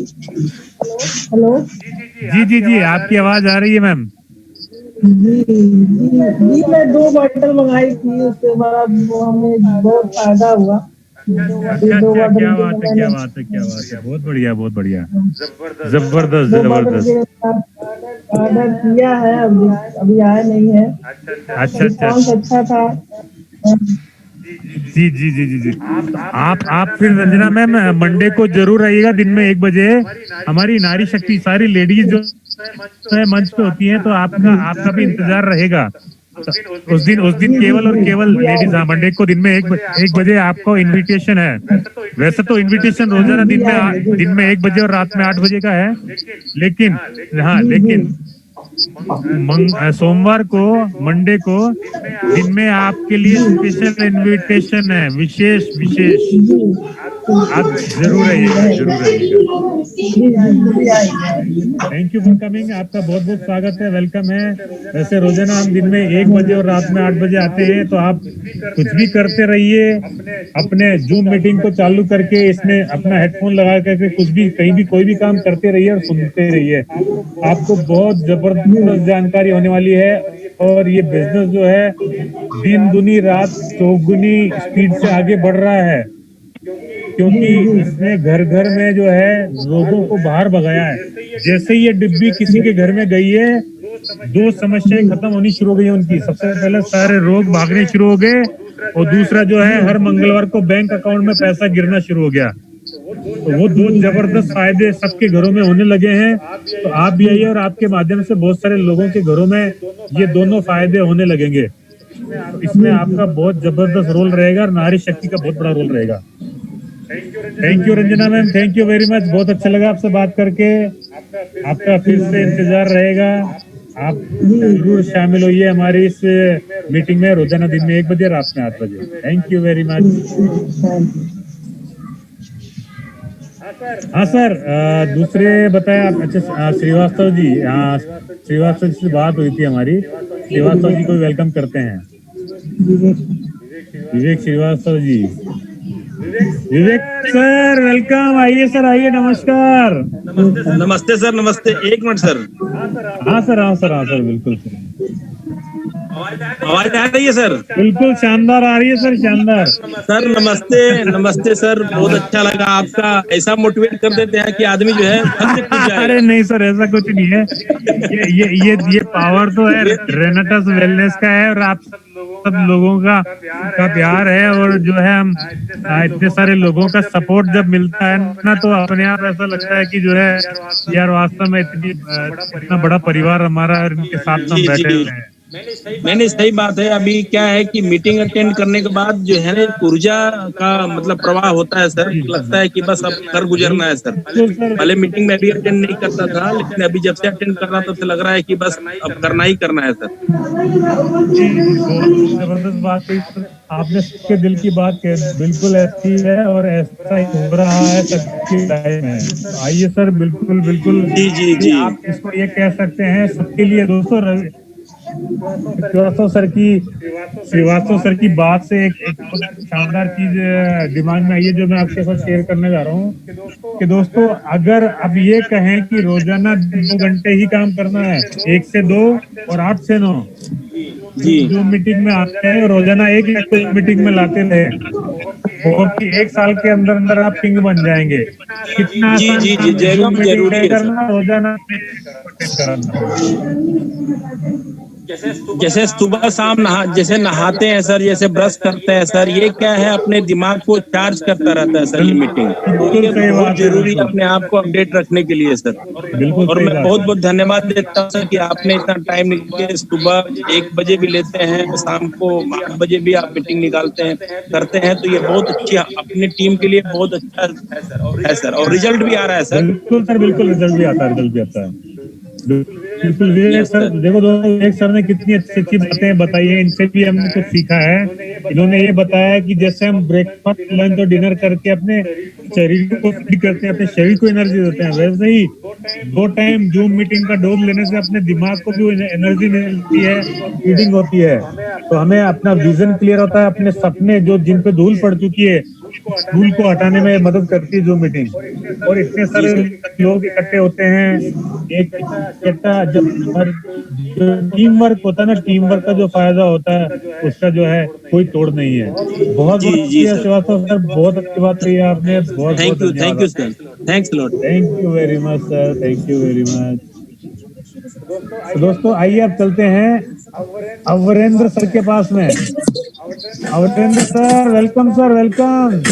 Speaker 8: हेलो,
Speaker 1: जी जी जी, आपकी आवाज आ रही है मैम।
Speaker 8: जी मैं 2 बॉटल मंगाई थी, उसके बाद वो हमें बहुत फायदा हुआ।
Speaker 1: अच्छा, क्या बात है, क्या बात है, क्या बात है, बहुत बढ़िया, बहुत बढ़िया, जबरदस्त जबरदस्त।
Speaker 8: ऑर्डर किया है, अभी आया नहीं है।
Speaker 1: अच्छा अच्छा
Speaker 8: अच्छा था।
Speaker 1: जी जी जी जी जी। आप फिर रंजना मैम मंडे को जरूर आइएगा दिन में 1 बजे। हमारी नारी शक्ति सारी लेडीज जो है मंच पे होती हैं, तो आपका भी इंतजार रहेगा। उस दिन केवल और केवल लेडीज। हाँ, मंडे को दिन में 1 बजे आपको इनविटेशन है। वैसे तो इनविटेशन रोजाना दिन में 1 बजे और रात में 8 बजे का है, लेकिन हाँ, लेकिन सोमवार को, मंडे को दिन में आपके लिए स्पेशल इनविटेशन है, विशेष विशेष। आप जरूर आइएगा, जरूर आइएगा। Thank you for coming. आपका बहुत बहुत स्वागत है, वेलकम है। वैसे रोजाना हम दिन में 1 बजे और रात में 8 बजे आते हैं, तो आप कुछ भी करते रहिए, अपने जूम मीटिंग को चालू करके इसमें अपना हेडफोन लगा करके कुछ भी, कहीं भी, कोई भी काम करते रहिए और सुनते रहिए। आपको बहुत जबरदस्त जानकारी होने वाली है। और ये बिजनेस जो है दिन दुनी रात चौगुनी स्पीड से आगे बढ़ रहा है, क्योंकि इसने घर घर में जो है लोगों को बाहर भगाया है। जैसे ही ये डिब्बी किसी के घर में गई है, 2 समस्याएं खत्म होनी शुरू हो गई है उनकी। सबसे पहले सारे रोग भागने शुरू हो गए, और दूसरा जो है हर मंगलवार को बैंक अकाउंट में पैसा गिरना शुरू हो गया। तो वो 2 जबरदस्त फायदे सबके घरों में होने लगे हैं। तो आप भी आइए और आपके माध्यम से बहुत सारे लोगों के घरों में ये दोनों फायदे होने लगेंगे। तो इसमें आपका बहुत जबरदस्त रोल रहेगा और नारी शक्ति का बहुत बड़ा रोल रहेगा। Thank you Ranjana ma'am, thank you very much. बहुत अच्छा लगा आपसे बात करके। आपका फिर से इंतजार रहेगा। आप जरूर शामिल होइए हमारी इस मीटिंग में, रोजाना दिन में 1 बजे, रात में 8 बजे। Thank you very much. हाँ सर, दूसरे बताए आप। अच्छा, श्रीवास्तव जी, हाँ श्रीवास्तव जी से बात हुई थी हमारी। श्रीवास्तव जी को वेलकम करते हैं। विवेक श्रीवास्तव जी, विवेक सर वेलकम। आइए सर, आइए, नमस्कार।
Speaker 9: नमस्ते सर, नमस्ते। 1 मिनट सर।
Speaker 1: हाँ सर, हाँ सर, हाँ सर, बिल्कुल सर।
Speaker 9: आवाज आ रही है सर?
Speaker 1: बिल्कुल शानदार आ रही है सर, शानदार।
Speaker 9: सर नमस्ते, नमस्ते सर। बहुत अच्छा लगा, आपका ऐसा मोटिवेट कर देते हैं कि आदमी जो है फल से खुश जाएगा।
Speaker 1: अरे नहीं सर, ऐसा कुछ नहीं है। ये पावर तो है रेनेटस वेलनेस का है, और आप सब लोगों का प्यार है। और जो है हम इतने सारे लोगों का सपोर्ट जब मिलता है ना, तो अपने आप ऐसा लगता है कि जो है यार वास्तव में इतना बड़ा परिवार हमारा, और इनके साथ हम बैठे हुए हैं।
Speaker 9: मैंने सही बात है। अभी क्या है कि मीटिंग अटेंड करने के बाद जो है ना, ऊर्जा का मतलब प्रवाह होता है सर। लगता है कि बस अब कर गुजरना है सर। पहले मीटिंग में भी अटेंड नहीं करता था, लेकिन अभी जब से अटेंड कर रहा था तो लग रहा है कि बस अब करना ही करना है सर।
Speaker 1: जी जी, बहुत जबरदस्त बात है सर। आपने सबके दिल की बात कह, बिल्कुल ऐसी है, और ऐसा ही हो रहा है सबकी लाइफ में। तो आइए सर, बिल्कुल बिल्कुल।
Speaker 9: जी जी जी।
Speaker 1: आप इसको ये कह सकते हैं सबके लिए दोस्तों। श्रीवास्तव सर की बात से एक शानदार चीज दिमाग में आई है, जो मैं आपके साथ शेयर करने जा रहा हूँ। कि दोस्तों, अगर अब ये कहें कि रोजाना 2 घंटे ही काम करना है, 1 से 2 और 8 से 9,
Speaker 9: जी
Speaker 1: जो मीटिंग में आते हैं रोजाना 1 लाख को मीटिंग में लाते रहे, और कि 1 साल के अंदर अंदर आप किंग बन जाएंगे। कितना
Speaker 9: जी
Speaker 1: आसान
Speaker 9: जी
Speaker 1: काम
Speaker 9: जी,
Speaker 1: है। जूम
Speaker 9: जरूरी
Speaker 1: मीटिंग तय
Speaker 9: है सर।
Speaker 1: करना, रोजाना अटेंड करना।
Speaker 9: जैसे सुबह शाम जैसे नहाते हैं सर, जैसे ब्रश करते हैं सर, ये क्या है अपने दिमाग को चार्ज करता रहता है सर ये मीटिंग। तो
Speaker 1: बिल्कुल
Speaker 9: ये
Speaker 1: सही
Speaker 9: बहुत
Speaker 1: बात है,
Speaker 9: जरूरी है
Speaker 1: बिल्कुल
Speaker 9: अपने आप को अपडेट रखने के लिए सर।
Speaker 1: बिल्कुल
Speaker 9: और
Speaker 1: सही
Speaker 9: मैं
Speaker 1: बात
Speaker 9: बहुत
Speaker 1: है।
Speaker 9: बहुत धन्यवाद देता हूँ सर कि आपने इतना टाइम निकाल के सुबह 1 बजे भी लेते हैं, शाम को 8 बजे भी आप मीटिंग निकालते हैं, करते हैं। तो ये बहुत अच्छी अपनी टीम के लिए बहुत अच्छा है सर, और रिजल्ट भी आ रहा है सर।
Speaker 1: बिल्कुल सर, बिल्कुल रिजल्ट भी आता है, रिजल्ट भी आता है। बिल्कुल विवेक
Speaker 9: यस
Speaker 1: सर,
Speaker 9: सर।
Speaker 1: देखो दोस्तों, विवेक सर ने कितनी अच्छी अच्छी बातें बताई हैं, इनसे भी हमने कुछ सीखा है। इन्होंने ये बताया कि जैसे हम ब्रेकफास्ट, लंच और डिनर करके अपने शरीर को फीड करते हैं, अपने शरीर को एनर्जी देते हैं, वैसे ही 2 टाइम जूम मीटिंग का डोज लेने से अपने दिमाग को भी एनर्जी मिलती है, फीडिंग होती है। तो हमें अपना विजन क्लियर होता है, अपने सपने जो जिन पे धूल पड़ चुकी है, धूल को हटाने में मदद करती है जूम मीटिंग। और इतने
Speaker 9: जी
Speaker 1: सारे
Speaker 9: सर।
Speaker 1: लोग इकट्ठे होते हैं, एक इकट्ठा जब, और जो टीम वर्क होता है ना, टीम वर्क का जो फायदा होता है उसका जो है कोई तोड़ नहीं है। बहुत
Speaker 9: जी
Speaker 1: बहुत
Speaker 9: जी
Speaker 1: शुक्रिया
Speaker 9: सर।
Speaker 1: श्रीवास्तव सर, बहुत अच्छी बात कही है आपने। बहुत बहुत
Speaker 9: थैंक
Speaker 1: धन्यवाद
Speaker 9: यू
Speaker 1: आपका।
Speaker 9: Sir. Thanks lot.
Speaker 1: Thank you very much sir, thank you very much. तो दोस्तों आइए अब चलते हैं अवरेंद्र सर के पास में। अवरेंद्र सर वेलकम, सर वेलकम।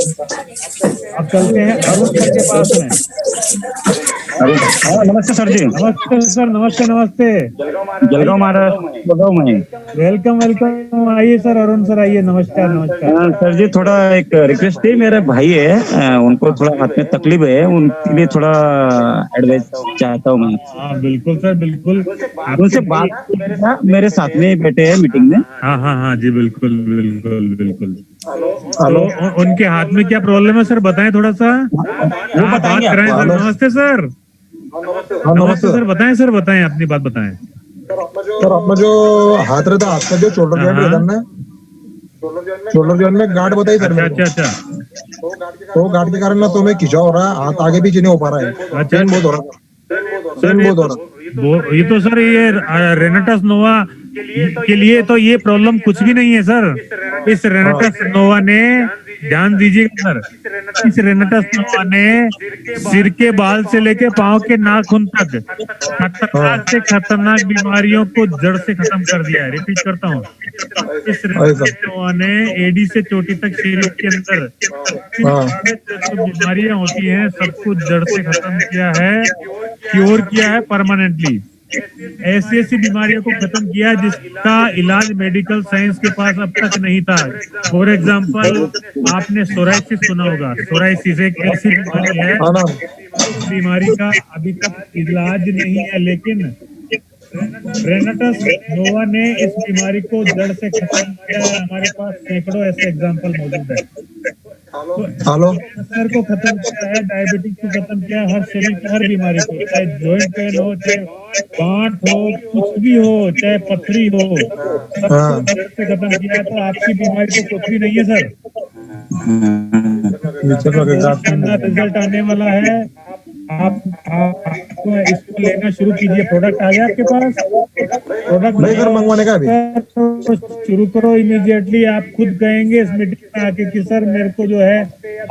Speaker 1: अब चलते हैं अरुण सर के पास में।
Speaker 6: नमस्ते सर जी।
Speaker 1: नमस्ते सर, नमस्ते नमस्ते।
Speaker 6: जलगांव महाराष्ट्र जलगांव में।
Speaker 1: वेलकम वेलकम, आइए सर, अरुण सर आइए, नमस्कार नमस्कार।
Speaker 6: सर जी थोड़ा एक रिक्वेस्ट थी, मेरे भाई है उनको थोड़ा हाथ में तकलीफ है, उनके लिए थोड़ा एडवाइस चाहता हूँ मैं।
Speaker 1: हाँ बिल्कुल सर, बिल्कुल।
Speaker 6: उनसे बात मेरे साथ में बैठे हैं मीटिंग में।
Speaker 1: हाँ हाँ हाँ जी, बिल्कुल बिल्कुल बिल्कुल। तो उनके हाथ में क्या प्रॉब्लम है सर, बताएं थोड़ा सा।
Speaker 6: वो
Speaker 1: हाँ, बात कराएं सर। नमस्ते सर। नमस्ते सर, बताएं सर, बताएं, अपनी बात बताएं।
Speaker 10: सर अपना जो हाथ रहता है, हाथ का जो शोल्डर जॉइंट रहता है ना, शोल्डर जॉइंट में गांठ बताई सर मेरे को।
Speaker 1: अच्छा।
Speaker 10: तो गांठ के कारण ना तो मैं खिंचा हो रहा है, हाथ आगे पीछे नहीं हो पा रहा है।
Speaker 1: अच्छा।
Speaker 10: पेन बहुत हो रहा है, पेन बहुत हो रहा है।
Speaker 1: ये तो सर, ये रेनाटस नोवा के लिए तो ये प्रॉब्लम कुछ भी नहीं है सर। इस रेनाटस नोवा ने, ध्यान दीजिएगा सर, इस रेनाटस नोवा ने सिर के बाल से लेके पांव के नाखून तक खतरनाक से खतरनाक बीमारियों को जड़ से खत्म कर दिया है। रिपीट करता हूँ, इस रेनाटस नोवा ने एडी से चोटी तक शरीर के अंदर जो बीमारियां होती हैं सबको जड़ से खत्म किया है, क्योर किया है परमानेंटली। ऐसी ऐसी बीमारियों को खत्म किया जिसका इलाज मेडिकल साइंस के पास अब तक नहीं था। फॉर एग्जांपल, आपने सोराइसिस सुना होगा। सोराइसिस एक ऐसी बीमारी है, इस बीमारी का अभी तक इलाज नहीं है, लेकिन रेनाटस नोवा ने इस बीमारी को जड़ से खत्म किया है। हमारे पास सैकड़ों ऐसे एग्जाम्पल मौजूद है। कैंसर को खत्म किया है, डायबिटीज को खत्म किया, हर शरीर की हर बीमारी को, चाहे जॉइंट पेन हो, चाहे गांठ हो, कुछ भी हो, चाहे पथरी हो, सबको से खत्म किया है। तो आपकी बीमारी तो कुछ भी नहीं है सर। रिजल्ट आने वाला है। आप इसको लेना शुरू कीजिए। प्रोडक्ट आ गया आपके पास? प्रोडक्ट
Speaker 10: नहीं सर, मंगवाने का अभी
Speaker 1: शुरू करो इमीडिएटली। आप खुद कहेंगे इस मीटिंग में आके कि सर मेरे को जो है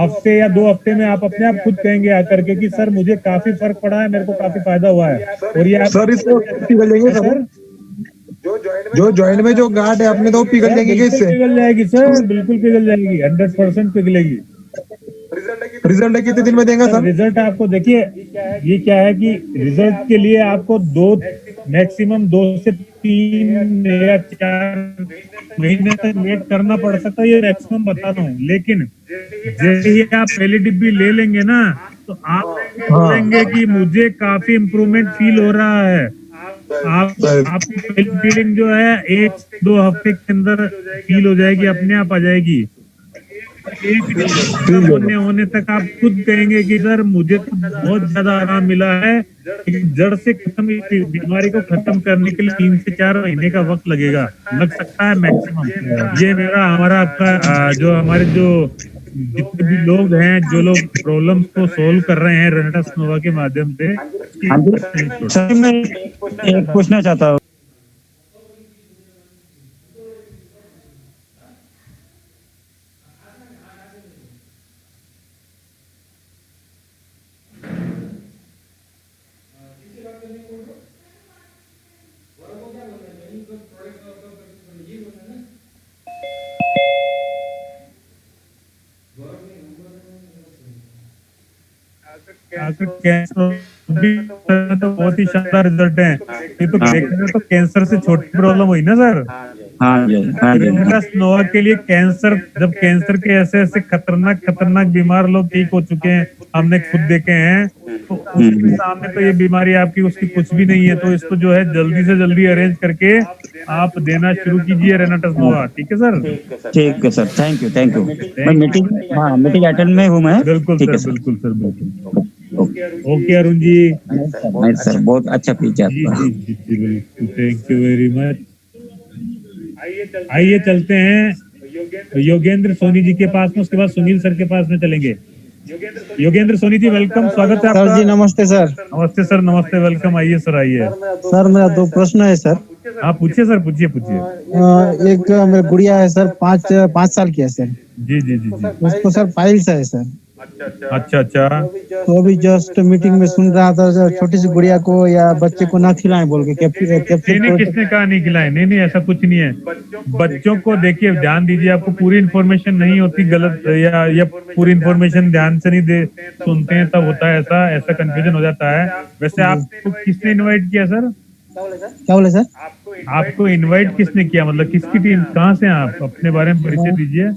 Speaker 1: हफ्ते या 2 हफ्ते में, आप अपने आप खुद कहेंगे आकर के कि सर मुझे काफी फर्क पड़ा है, मेरे को काफी फायदा हुआ है। और ये आप
Speaker 10: सर इसको पिघल जाएंगे सर, जो जॉइंट में जो गांठ है अपने तो पिघल जाएंगे इससे?
Speaker 1: पिघल जाएगी सर, बिल्कुल पिघल जाएगी, 100% पिघलेगी।
Speaker 10: रिजल्ट कितने दिन में देंगे सर?
Speaker 1: रिजल्ट आपको देखिए, ये क्या है कि रिजल्ट के लिए आपको मैक्सिमम 2 से 3 या 4 महीने तक वेट करना पड़ सकता है, ये मैक्सिमम बता रहा हूँ। लेकिन जैसे ही आप पहली डिब्बी ले लेंगे ना, तो आप बोलेंगे कि मुझे काफी इम्प्रूवमेंट फील हो रहा है। आपकी फीलिंग जो है 1-2 हफ्ते के अंदर फील हो जाएगी, अपने आप आ जाएगी। होने तक आप खुद कहेंगे कि सर मुझे तो बहुत ज्यादा आराम मिला है। जड़ से खत्म, बीमारी को खत्म करने के लिए 3 से 4 महीने का वक्त लगेगा, लग सकता है मैक्सिमम। ये हमारा आपका जो हमारे जो जितने भी लोग हैं, जो लोग प्रॉब्लम्स को सोल्व कर रहे हैं रेनाटस नोवा के माध्यम से।
Speaker 6: सर मैं एक पूछना चाहता हूँ।
Speaker 1: कैंसर तो बहुत ही शानदार रिजल्ट है। ये तो देखने तो कैंसर से छोटी प्रॉब्लम हुई ना सर। रेनाटस नोवा के लिए कैंसर, जब कैंसर के ऐसे ऐसे खतरनाक बीमार लोग ठीक हो चुके हैं, हमने खुद देखे हैं, तो उसके सामने तो ये बीमारी आपकी उसकी कुछ भी नहीं है। तो इसको जो है जल्दी से जल्दी अरेंज करके आप देना शुरू कीजिए रेनाटस नोवा। ठीक है सर?
Speaker 6: ठीक है सर, थैंक यू। मैं मीटिंग अटेंड में हूँ मैं।
Speaker 1: बिल्कुल सर, बिल्कुल। ओके अरुण जी।
Speaker 6: नहीं सर, बहुत अच्छा फीचर।
Speaker 1: जी थैंक यू वेरी मच। आइए चलते हैं योगेंद्र सोनी जी के पास में, उसके बाद सुनील सर के पास में चलेंगे। योगेंद्र सोनी जी, वेलकम, स्वागत है आपका।
Speaker 7: सर जी नमस्ते सर।
Speaker 1: नमस्ते सर, नमस्ते, वेलकम, आइए सर, आइए।
Speaker 7: सर मेरा 2 प्रश्न है सर।
Speaker 1: आप पूछिए सर, पूछिए।
Speaker 7: एक मेरी गुड़िया है सर, 5 साल की है सर।
Speaker 1: जी।
Speaker 7: उसको सर पाइल्स है सर।
Speaker 1: अच्छा अच्छा।
Speaker 5: तो अभी जस्ट मीटिंग में सुन रहा था छोटी सी गुड़िया को या बच्चे को ना खिलाएं बोल के
Speaker 1: नहीं नहीं, किसने कहा नहीं खिलाए? नहीं नहीं, ऐसा कुछ नहीं है। बच्चों को देखिए, ध्यान दीजिए, आपको पूरी इन्फॉर्मेशन नहीं होती गलत, या पूरी इन्फॉर्मेशन ध्यान से नहीं दे सुनते हैं तब होता है ऐसा कंफ्यूजन हो जाता है। वैसे आपको किसने इनवाइट किया सर?
Speaker 5: क्या बोले सर?
Speaker 1: आपको इनवाइट किसने किया, मतलब किसकी टीम, कहाँ से हैं आप? अपने बारे में परिचय दीजिए।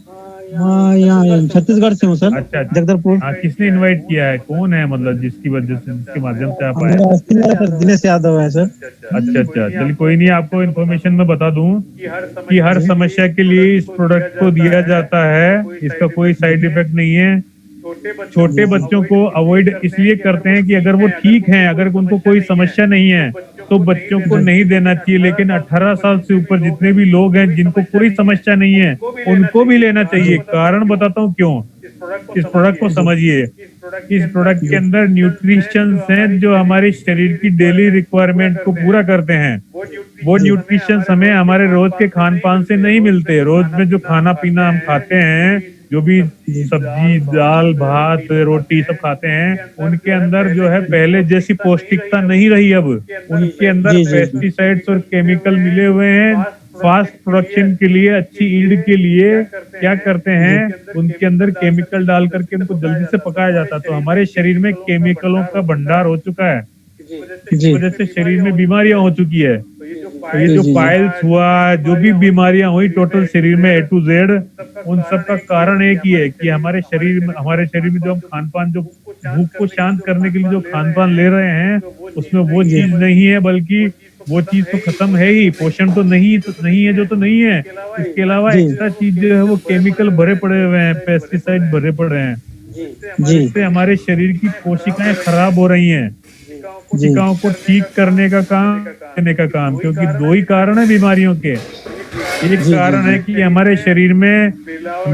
Speaker 5: हाँ, यहाँ छत्तीसगढ़ से हूँ सर।
Speaker 1: अच्छा अच्छा।
Speaker 5: जगदलपुर।
Speaker 1: हाँ, किसने इनवाइट किया है, कौन है, मतलब जिसकी वजह से, जिसके माध्यम से आप आए?
Speaker 5: सर दिनेश यादव है सर।
Speaker 1: अच्छा अच्छा, चलिए कोई नहीं, आपको इन्फॉर्मेशन मैं बता दूं कि हर समस्या के लिए इस प्रोडक्ट को दिया जाता है, इसका कोई साइड इफेक्ट नहीं है। छोटे बच्चों को अवॉइड इसलिए करते हैं कि अगर वो ठीक हैं, अगर उनको कोई समस्या नहीं है तो बच्चों को नहीं देना चाहिए, लेकिन 18 साल से ऊपर जितने भी लोग हैं जिनको कोई समस्या नहीं है उनको भी लेना चाहिए। कारण बताता हूँ क्यों। इस प्रोडक्ट को समझिए। इस प्रोडक्ट के अंदर न्यूट्रिशंस हैं जो हमारे शरीर की डेली रिक्वायरमेंट को पूरा करते हैं। वो न्यूट्रिशंस हमें हमारे रोज के खान पान से नहीं मिलते। रोज में जो खाना पीना हम खाते हैं, जो भी सब्जी दाल भात रोटी सब खाते हैं, उनके अंदर जो है पहले जैसी पौष्टिकता नहीं रही। अब उनके अंदर पेस्टिसाइड्स और केमिकल मिले हुए हैं। फास्ट प्रोडक्शन के लिए, अच्छी ईल्ड के लिए क्या करते हैं, उनके अंदर केमिकल डाल करके उनको जल्दी से पकाया जाता है। तो हमारे शरीर में केमिकलों का भंडार हो चुका है, इस वजह से शरीर में बीमारियां हो चुकी है। तो ये जो पाइल्स हुआ, जो भी बीमारियां हुई टोटल शरीर में A to Z, उन सब का कारण एक ही है कि हमारे शरीर में जो हम खान पान, जो भूख को शांत करने के लिए जो खान पान ले रहे हैं, उसमें वो चीज नहीं है, बल्कि वो चीज तो खत्म है ही। पोषण तो नहीं है जो तो नहीं है। इसके अलावा एक्स्ट्रा चीज जो है वो केमिकल भरे पड़े हुए हैं, पेस्टिसाइड भरे पड़े हैं, जिससे हमारे शरीर की कोशिकाएं खराब हो रही हैं। कोशिकाओं को ठीक करने का काम, क्योंकि दो ही कारण है बीमारियों के। एक कारण है कि हमारे शरीर में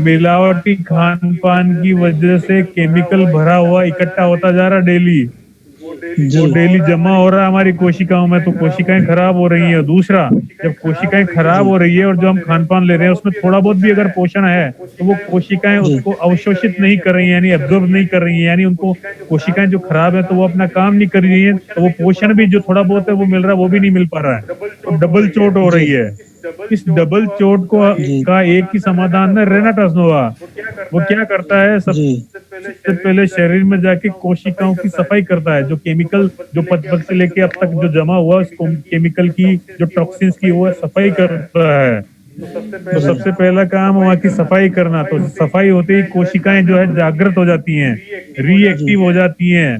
Speaker 1: मिलावटी खान पान की वजह से केमिकल भरा हुआ इकट्ठा होता जा रहा डेली, जो डेली जमा हो रहा है हमारी कोशिकाओं में, तो कोशिकाएं खराब हो रही है। दूसरा, जब कोशिकाएं खराब हो रही है और जो हम खान पान ले रहे हैं उसमें थोड़ा बहुत भी अगर पोषण है तो वो कोशिकाएं उसको अवशोषित नहीं कर रही है, यानी एब्जॉर्ब नहीं कर रही है, यानी उनको कोशिकाएं जो खराब है तो वो अपना काम नहीं कर रही है, तो वो पोषण भी जो थोड़ा बहुत है वो मिल रहा है, वो भी नहीं मिल पा रहा है, तो डबल चोट हो रही है। इस डबल चोट का एक ही समाधान है, रेनाटस नोवा। वो क्या करता है, सबसे पहले शरीर में जाके कोशिकाओं की सफाई करता है। जो केमिकल जो बचपन से लेके अब तक जो जमा हुआ उस केमिकल की, जो टॉक्सिन्स की, वो सफाई करता है। तो सबसे पहला काम वहाँ की सफाई करना। तो सफाई होते ही कोशिकाएं जो है जागृत हो जाती हैं, रिएक्टिव हो जाती हैं,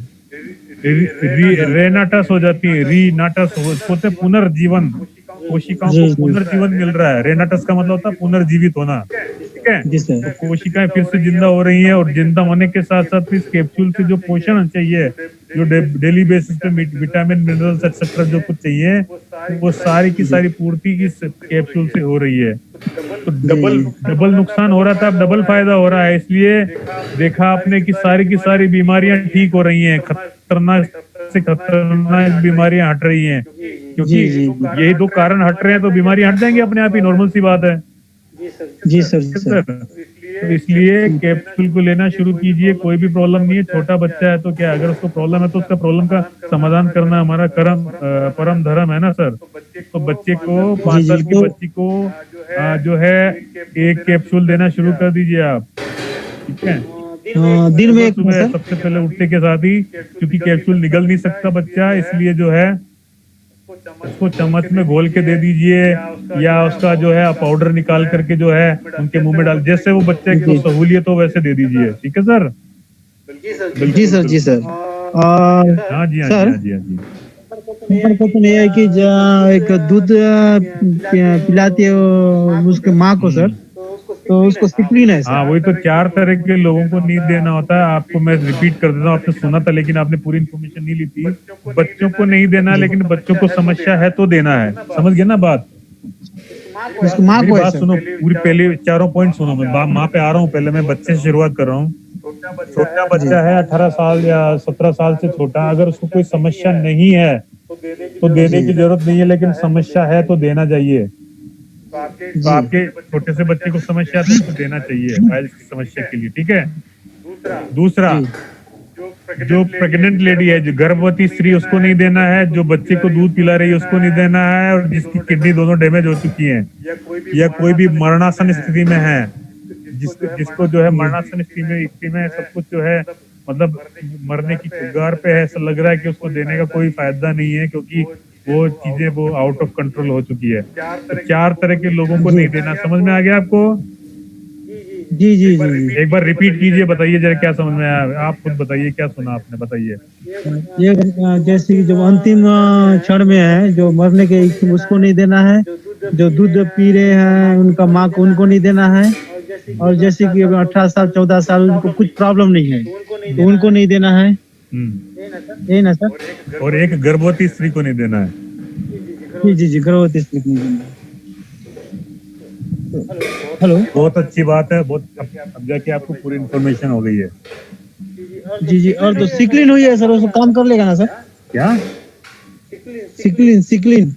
Speaker 1: रेनाटस हो जाती है, रीनाटस होते पुनर्जीवन। कोशिकाओं को पुनर्जीवन मिल रहा है। रेनाटस का मतलब होता है पुनर्जीवित होना, ठीक है। तो कोशिकाएं फिर से जिंदा हो रही हैं, और जिंदा होने के साथ साथ इस कैप्सूल से जो पोषण चाहिए, जो डेली बेसिस पे विटामिन मिनरल्स एक्सेट्रा जो कुछ चाहिए, वो सारी की सारी पूर्ति इस कैप्सूल से हो रही है। तो डबल नुकसान हो रहा था, अब डबल फायदा हो रहा है। इसलिए देखा आपने कि सारी बीमारियां ठीक हो रही हैं, खतरनाक से खतरनाक बीमारियां हट रही हैं, क्योंकि यही दो कारण हट रहे हैं तो बीमारियां हट जाएंगी अपने आप ही, नॉर्मल सी बात है।
Speaker 5: जी सर।
Speaker 1: तो इसलिए कैप्सूल को लेना शुरू कीजिए। कोई भी प्रॉब्लम नहीं है, छोटा बच्चा है तो क्या, अगर उसको प्रॉब्लम है तो उसका प्रॉब्लम का समाधान करना हमारा परम धर्म है ना सर। तो बच्चे को 5 साल की बच्ची को जो है एक कैप्सूल देना शुरू कर दीजिए आप, ठीक है।
Speaker 5: दिन में
Speaker 1: सुबह सबसे पहले उठने के साथ ही, क्योंकि कैप्सूल निगल नहीं सकता बच्चा, इसलिए जो है उसको चम्मच में घोल के दे दीजिए, या उसका जो है पाउडर निकाल करके जो है उनके मुंह में डाल, जैसे वो बच्चे की सहूलियत हो वैसे दे दीजिए, ठीक है सर।
Speaker 5: जी सर।
Speaker 1: हाँ जी।
Speaker 5: मेरे को तो नहीं है कि एक दूध पिलाती है उसके माँ को सर, तो उसको सिप्रीन है।
Speaker 1: हाँ, वही तो 4 तरह के लोगों को नींद देना होता है। आपको मैं रिपीट कर देता हूँ, आपने सुना था लेकिन आपने पूरी इन्फॉर्मेशन नहीं ली थी। बच्चों को नहीं देना, लेकिन बच्चों को समस्या है तो देना है, समझ गए ना बात।
Speaker 5: माँ को
Speaker 1: बात सुनो पूरी, पहले 4 पॉइंट सुनो। मैं माँ पे आ रहा हूँ, पहले मैं बच्चे से शुरुआत कर रहा हूँ। छोटा बच्चा है 18 साल या 17 साल से छोटा, अगर उसको कोई समस्या नहीं है तो देने की जरूरत नहीं है, लेकिन समस्या है तो देना चाहिए। तो आपके छोटे से बच्चे को समस्या है तो देना चाहिए पाइल्स की समस्या के लिए, ठीक है। दूसरा जो प्रेग्नेंट लेडी है, जो गर्भवती स्त्री, उसको नहीं देना है। जो बच्चे को दूध पिला रही है उसको नहीं देना है। और जिसकी किडनी दोनों डैमेज हो चुकी है या कोई भी मरणासन स्थिति में है, जिसको जो है मरणासन स्थिति में सब कुछ जो है मतलब मरने की कगार पे है, ऐसा लग रहा है कि उसको देने का कोई फायदा नहीं है, क्योंकि वो चीजें वो आउट ऑफ कंट्रोल हो चुकी है। तो 4 तरह के लोगों को नहीं देना। समझ में आ गया आपको?
Speaker 5: जी जी जी
Speaker 1: एक बार रिपीट कीजिए, बताइए जरा क्या समझ में आया। आप खुद बताइए क्या सुना आपने, बताइए।
Speaker 5: ये जैसे कि जो अंतिम क्षण में है, जो मरने के इच्छुक, उसको नहीं देना है। जो दूध पी रहे हैं उनका माँ को, उनको नहीं देना है। और जैसे कि 18 साल 14 साल उनको कुछ प्रॉब्लम नहीं है तो उनको नहीं देना है। यही ना सर?
Speaker 1: और एक गर्भवती स्त्री को नहीं देना है।
Speaker 5: जी जी जी, गर्भवती स्त्री को नहीं देना है। हेलो,
Speaker 1: बहुत अच्छी बात है। बहुत अब जाके आपको पूरी इन्फॉर्मेशन हो गई है।
Speaker 5: जी जी। और तो सिक्लिन हुई है सर, उसको काम कर लेगा ना सर?
Speaker 1: क्या
Speaker 5: सिक्लिन? सिक्लिन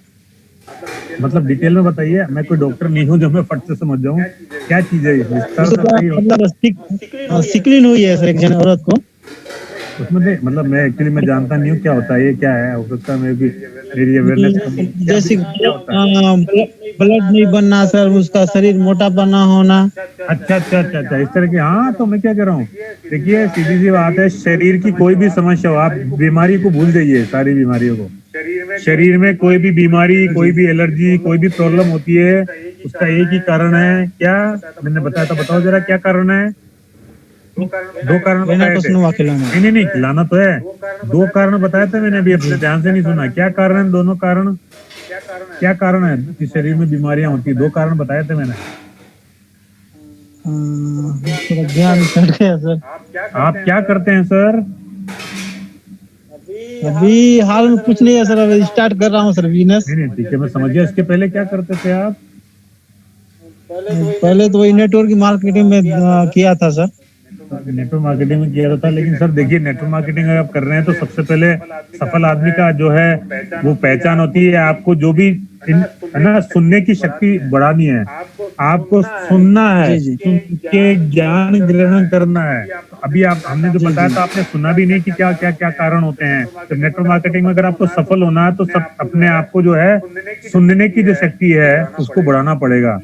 Speaker 1: मतलब डिटेल में बताइए। मैं कोई डॉक्टर नहीं हूँ जो मैं फट से समझ जाऊँ क्या चीज है ये। विस्तार से बताइए।
Speaker 5: मतलब सिक्लिन हुई है सर एक जन औरत को।
Speaker 1: उसमें मतलब मैं एक्चुअली मैं जानता नहीं हूँ क्या होता है, ये क्या है। हो सकता है मैं भी मेरी अवेयरनेस
Speaker 5: जैसे ब्लड नहीं बनना सर, उसका शरीर मोटापा ना होना।
Speaker 1: अच्छा अच्छा अच्छा अच्छा, इस तरह की। हाँ तो मैं क्या कर रहा हूँ, देखिए सीधी सी बात है, शरीर की कोई भी समस्या हो, आप बीमारी को भूल जाइए, सारी बीमारियों को। शरीर में कोई भी बीमारी, कोई भी एलर्जी, कोई भी प्रॉब्लम होती है, उसका एक ही कारण है। क्या मैंने बताया था, बताओ जरा क्या कारण है। दो कारण बताए थे। नहीं खिलाना तो है। 2 कारण बताए थे मैंने अभी, अपने ध्यान से नहीं सुना। क्या कारण है दोनों कारण? क्या कारण है कि शरीर में बीमारियां होती है? 2 कारण बताए थे मैंने।
Speaker 5: थोड़ा ध्यान चढ़ गया सर।
Speaker 1: आप क्या करते हैं सर?
Speaker 5: अभी हाल में कुछ नहीं है सर, अभी स्टार्ट कर रहा हूँ सर बिजनेस।
Speaker 1: नहीं ठीक है, मैं समझ गया। इसके पहले क्या करते थे आप?
Speaker 5: पहले तो वही नेटवर्क मार्केटिंग में किया था सर।
Speaker 1: नेटवर्क मार्केटिंग में किया था। लेकिन सर देखिए, नेटवर्क मार्केटिंग अगर आप कर रहे हैं तो सबसे पहले सफल आदमी का जो है वो पहचान होती है। आपको जो भी है ना, सुनने की शक्ति बढ़ानी है। आपको सुनना है, सुन के ज्ञान ग्रहण करना है। अभी आप हमने जो बताया था, आपने सुना भी नहीं कि क्या क्या क्या कारण होते हैं। तो नेटवर्क मार्केटिंग में अगर आपको सफल होना है तो सब अपने आप को जो है सुनने की जो शक्ति है उसको बढ़ाना पड़ेगा।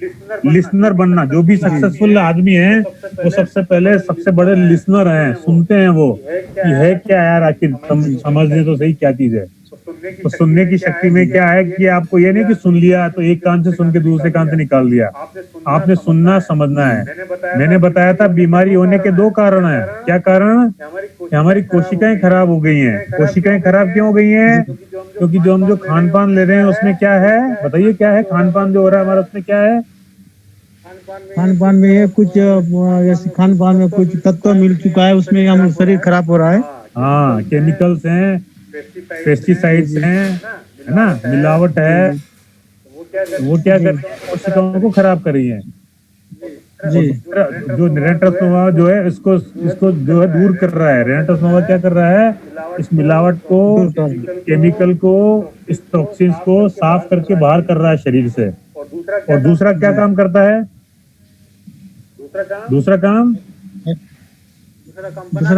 Speaker 1: लिसनर बनना। जो भी सक्सेसफुल आदमी है वो सबसे पहले सबसे बड़े लिसनर हैं, सुनते हैं वो कि है क्या यार, आखिर समझने तो सही क्या चीज है। तो सुनने की शक्ति में क्या है कि आपको ये नहीं कि सुन लिया तो एक कान से सुन के दूसरे कान से निकाल दिया। आपने सुनना समझना है। मैंने बताया था बीमारी होने के 2 कारण है। क्या कारण? हमारी कोशिकाएं खराब हो गई हैं। कोशिकाएं खराब क्यों हो गई हैं? क्योंकि जो खान पान ले रहे हैं उसमें क्या है, बताइए क्या है खान पान जो हो रहा है हमारा, उसमें क्या है?
Speaker 5: खान पान में कुछ जैसे खान पान में कुछ तत्व मिल चुका है, उसमें हम शरीर खराब हो रहा है।
Speaker 1: हाँ, केमिकल्स हैं, पेस्टिसाइड्स हैं, है ना, मिलावट है। वो क्या कर रही है? कोशिकाओं को खराब कर रही है।
Speaker 5: जी।
Speaker 1: जो रेंटस्नोवा जो है इसको जो है दूर कर रहा है। रेंटस्नोवा क्या कर रहा है? इस मिलावट को, केमिकल को, इस टॉक्सिन्स को साफ करके बाहर कर रहा है शरीर से। और दूसरा क्या काम करता है? दूसरा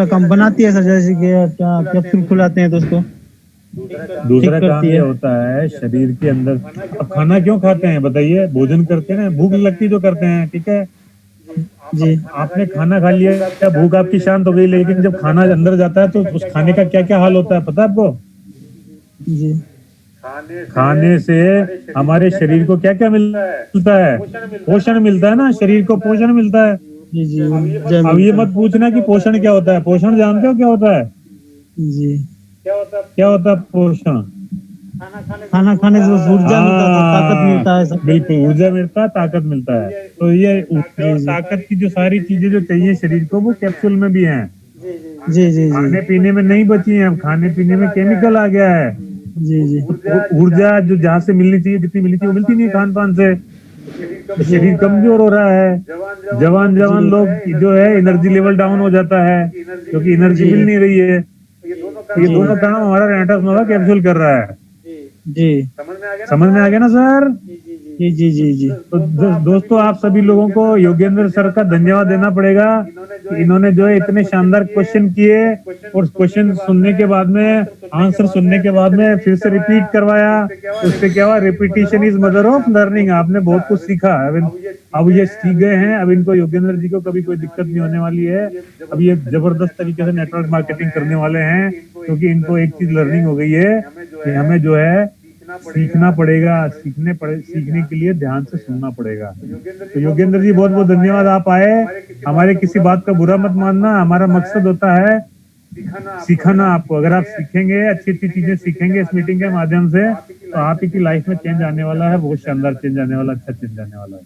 Speaker 1: काम
Speaker 5: बनाती है सर, जैसे कि कैप्सूल खुलाते हैं तो उसको।
Speaker 1: दूसरा काम ये होता है शरीर के अंदर। अब खाना क्यों खाते हैं बताइए? भोजन करते हैं ना, भूख लगती तो करते हैं, ठीक है
Speaker 5: जी।
Speaker 1: आपने खाना खा लिया, क्या भूख आपकी शांत हो गई? लेकिन जब खाना अंदर जाता है तो उस खाने का क्या क्या हाल होता है पता है आपको?
Speaker 5: जी।
Speaker 1: खाने से हमारे शरीर को क्या क्या मिलता है? पोषण मिलता है ना, शरीर को पोषण मिलता है।
Speaker 5: जी जी।
Speaker 1: अब ये मत पूछना कि पोषण क्या होता है। पोषण जानते हो क्या होता है?
Speaker 5: जी।
Speaker 1: क्या होता है पोषण?
Speaker 5: खाना खाने से ऊर्जा मिलता है, ताकत मिलता है।
Speaker 1: बिल्कुल, ऊर्जा मिलता है, ताकत मिलता है। तो ये ऊर्जा और ताकत की जो सारी चीजें जो चाहिए शरीर को, वो कैप्सूल में भी हैं।
Speaker 5: जी जी।
Speaker 1: खाने पीने में नहीं बची है। अब खाने पीने में केमिकल आ गया है।
Speaker 5: जी जी।
Speaker 1: ऊर्जा जो जहाँ से मिलनी चाहिए, जितनी मिलनी चाहिए वो मिलती नहीं खान पान से। शरीर कमजोर हो रहा है। जवान लोग जो है एनर्जी लेवल डाउन हो जाता है क्योंकि एनर्जी मिल नहीं रही है। ये दोनों काम हमारा रेंटस्नोवा कैप्सूल कर रहा है।
Speaker 5: जी।
Speaker 1: समझ में आ गया ना सर?
Speaker 5: जी जी जी जी।
Speaker 1: तो दोस्तों आप सभी लोगों को योगेंद्र सर का धन्यवाद देना पड़ेगा कि इन्होंने जो है इतने शानदार क्वेश्चन किए और क्वेश्चन सुनने के बाद में आंसर सुनने के बाद में फिर से रिपीट करवाया। तो उससे क्या हुआ, repetition is mother of learning. आपने बहुत कुछ सीखा। अब ये सीख गए हैं। अब इनको योगेंद्र जी को कभी कोई दिक्कत नहीं होने वाली है। अब ये जबरदस्त तरीके से नेटवर्क मार्केटिंग करने वाले हैं, क्योंकि इनको एक चीज लर्निंग हो गई है कि हमें जो है सीखना पड़ेगा। सीखने के लिए ध्यान से सुनना पड़ेगा। तो योगेंद्र जी बहुत बहुत धन्यवाद, आप आए। हमारे किसी बात का बुरा मत मानना। हमारा मकसद होता है सिखाना आपको। अगर आप सीखेंगे, अच्छी अच्छी चीजें सीखेंगे इस मीटिंग के माध्यम से, तो आप ही की लाइफ में चेंज आने वाला है। बहुत शानदार चेंज आने वाला, अच्छा चेंज आने वाला है।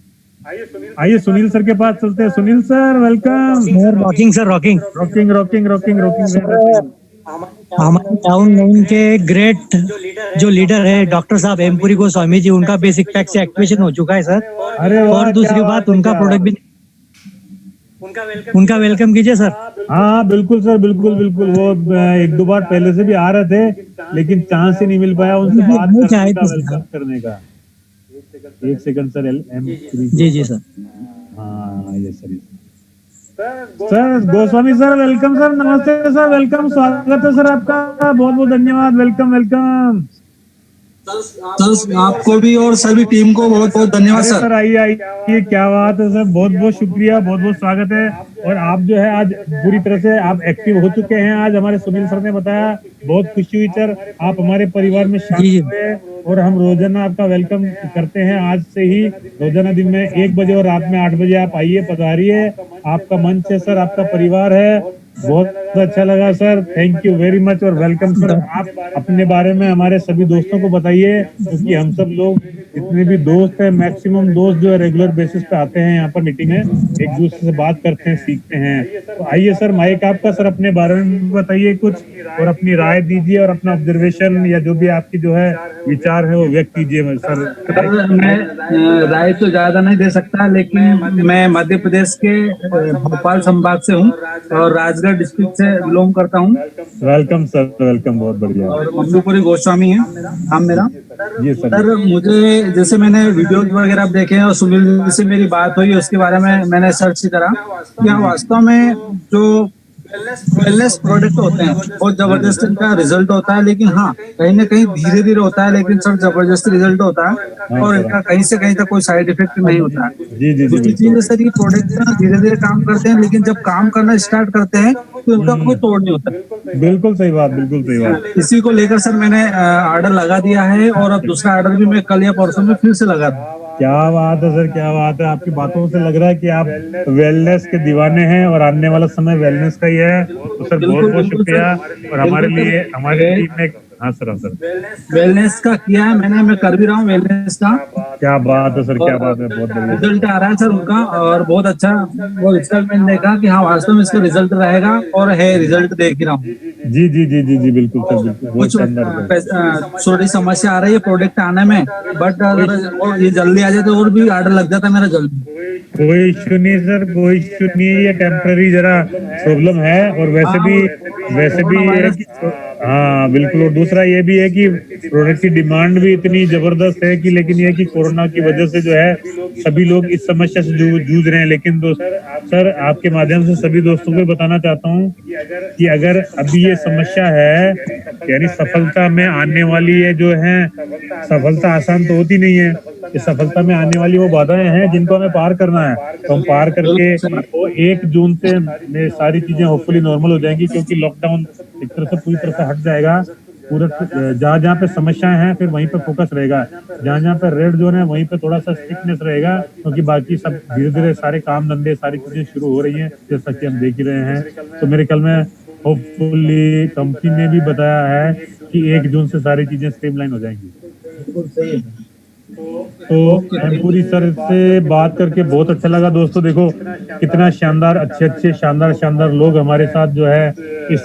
Speaker 1: आइए सुनील सर के पास चलते हैं। Sunil sir welcome.
Speaker 11: Rocking sir, rocking
Speaker 1: rocking rocking rocking rocking.
Speaker 11: हमारे टाउन में के ग्रेट जो लीडर है डॉक्टर साहब हेमपुरी गोस्वामी जी, उनका बेसिक पैक से एक्टिवेशन हो चुका है सर।
Speaker 1: अरे
Speaker 11: और दूसरी बात, उनका प्रोडक्ट भी उनका वेलकम कीजिए सर।
Speaker 1: हाँ बिल्कुल सर, बिल्कुल बिल्कुल। वो एक दो बार पहले से भी आ रहे थे, लेकिन चांस ही नहीं मिल पाया उनसे बात करने का, वेलकम करने का। एक सेकंड सर।
Speaker 11: जी जी सर।
Speaker 1: हाँ ये sir. Sir Goswami sir welcome sir. नमस्ते सर, वेलकम, स्वागत है सर आपका। बहुत बहुत धन्यवाद। Welcome welcome
Speaker 12: sir. आपको भी और सभी टीम को बहुत बहुत धन्यवाद
Speaker 1: सर। आइए आइए, क्या बात है सर। बहुत बहुत शुक्रिया, बहुत बहुत स्वागत है। और आप जो है आज पूरी तरह से आप एक्टिव हो चुके हैं। आज हमारे सुनील सर ने बताया, बहुत खुशी हुई सर। आप हमारे परिवार में शामिल हुए और हम रोजाना आपका वेलकम करते हैं। आज से ही रोजाना दिन में 1 बजे और रात में 8 बजे आप आइए, पधारिए। आपका मंच है सर, आपका परिवार है। बहुत अच्छा लगा sir, thank you very much और वेलकम सर। आप अपने बारे में हमारे सभी दोस्तों को बताइए, क्योंकि हम सब लोग जितने भी दोस्त हैं, मैक्सिमम दोस्त जो है रेगुलर बेसिस पे आते हैं यहाँ पर मीटिंग में, एक दूसरे से बात करते हैं, सीखते हैं। तो आइए सर, माइक आपका सर। अपने बारे में बताइए कुछ और अपनी राय दीजिए और अपना ऑब्जर्वेशन या जो भी आपकी जो है विचार है वो व्यक्त कीजिए सर।
Speaker 12: मैं राय तो ज्यादा नहीं दे सकता, लेकिन मैं मध्य प्रदेश के भोपाल संभाग से हूँ और राजगढ़ डिस्ट्रिक्ट से बिलोंग करता हूँ।
Speaker 1: वेलकम सर, वेलकम, बहुत बढ़िया।
Speaker 12: और मम्मीपुरी गोस्वामी है नाम मेरा।
Speaker 1: जी सर।
Speaker 12: सर मुझे, जैसे मैंने वीडियोज वगैरह देखे हैं और सुनील से मेरी बात हुई, उसके बारे में मैंने सर्च करा कि हाँ वास्तव में जो वेलनेस प्रोडक्ट होते हैं बहुत जबरदस्त इनका रिजल्ट होता है, लेकिन हाँ कहीं ना कहीं धीरे धीरे होता है, लेकिन सर जबरदस्त रिजल्ट होता है और इनका कहीं से कहीं तक कोई साइड इफेक्ट नहीं होता है। दूसरी चीज है सर, ये प्रोडक्ट धीरे धीरे काम करते हैं, लेकिन जब काम करना स्टार्ट करते हैं तो इनका कोई तोड़ नहीं होता।
Speaker 1: बिल्कुल सही बात, बिल्कुल सही बात।
Speaker 12: इसी को लेकर सर मैंने ऑर्डर लगा दिया है और अब दूसरा ऑर्डर भी मैं कल या परसों में फिर से लगा दूँ।
Speaker 1: क्या बात है सर, क्या बात है। आपकी बातों से लग रहा है कि आप वेलनेस के दीवाने हैं और आने वाला समय वेलनेस का ही है। तो सर बहुत बहुत शुक्रिया। और हमारे लिए, हमारी टीम ने, हाँ सर, हाँ सर,
Speaker 12: वेलनेस का किया है मैंने, मैं कर भी रहा हूँ वेलनेस का।
Speaker 1: क्या बात है सर, क्या बात है। बहुत बढ़िया
Speaker 12: रिजल्ट आ रहा है सर उनका और बहुत अच्छा वो रिजल्ट मैंने देखा कि हाँ वास्तव में इसका रिजल्ट रहेगा और है, रिजल्ट देख ही रहा हूँ।
Speaker 1: जी जी जी जी जी बिल्कुल सर, बिल्कुल।
Speaker 12: कुछ थोड़ी समस्या आ रही है प्रोडक्ट आने में, बट अगर ये जल्दी आ जाए तो और भी ऑर्डर लग जाता है मेरा जल्दी।
Speaker 1: कोई इश्यू नहीं सर, कोई इश्यू नहीं है। ये टेम्पररी जरा प्रॉब्लम है और वैसे भी हाँ बिल्कुल। और दूसरा ये भी है कि प्रोडक्ट की डिमांड भी इतनी जबरदस्त है कि, लेकिन ये कि कोरोना की वजह से जो है सभी लोग इस समस्या से जूझ रहे हैं। लेकिन सर आपके माध्यम से सभी दोस्तों को बताना चाहता हूँ कि अगर अभी ये समस्या है, यानी सफलता में आने वाली है जो है, सफलता आसान तो होती नहीं है। इस सफलता में आने वाली वो बाधाएं हैं जिनको हमें पार करना है। तो हम पार करके वो 1 जून से सारी चीजें होपफुली नॉर्मल हो जाएंगी, क्योंकि लॉकडाउन एक तरह से पूरी तरह से हट जाएगा। पूरा जहाँ जहाँ पे समस्याएं हैं फिर वहीं पे फोकस रहेगा, जहाँ जहाँ पे रेड जोन है वहीं पे थोड़ा सा स्ट्रिक्टनेस रहेगा, क्योंकि बाकी सब धीरे धीरे सारे काम धंधे सारी चीजें शुरू हो रही हैं, जैसा कि हम देख ही रहे हैं। तो मेरे ख्याल में होपफुली कंपनी ने भी बताया है कि 1 जून से सारी चीजें स्ट्रीमलाइन हो जाएंगी। तो हेमपुरी सर से बात करके बहुत अच्छा लगा। दोस्तों देखो कितना शानदार, अच्छे शानदार लोग हमारे साथ जो है इस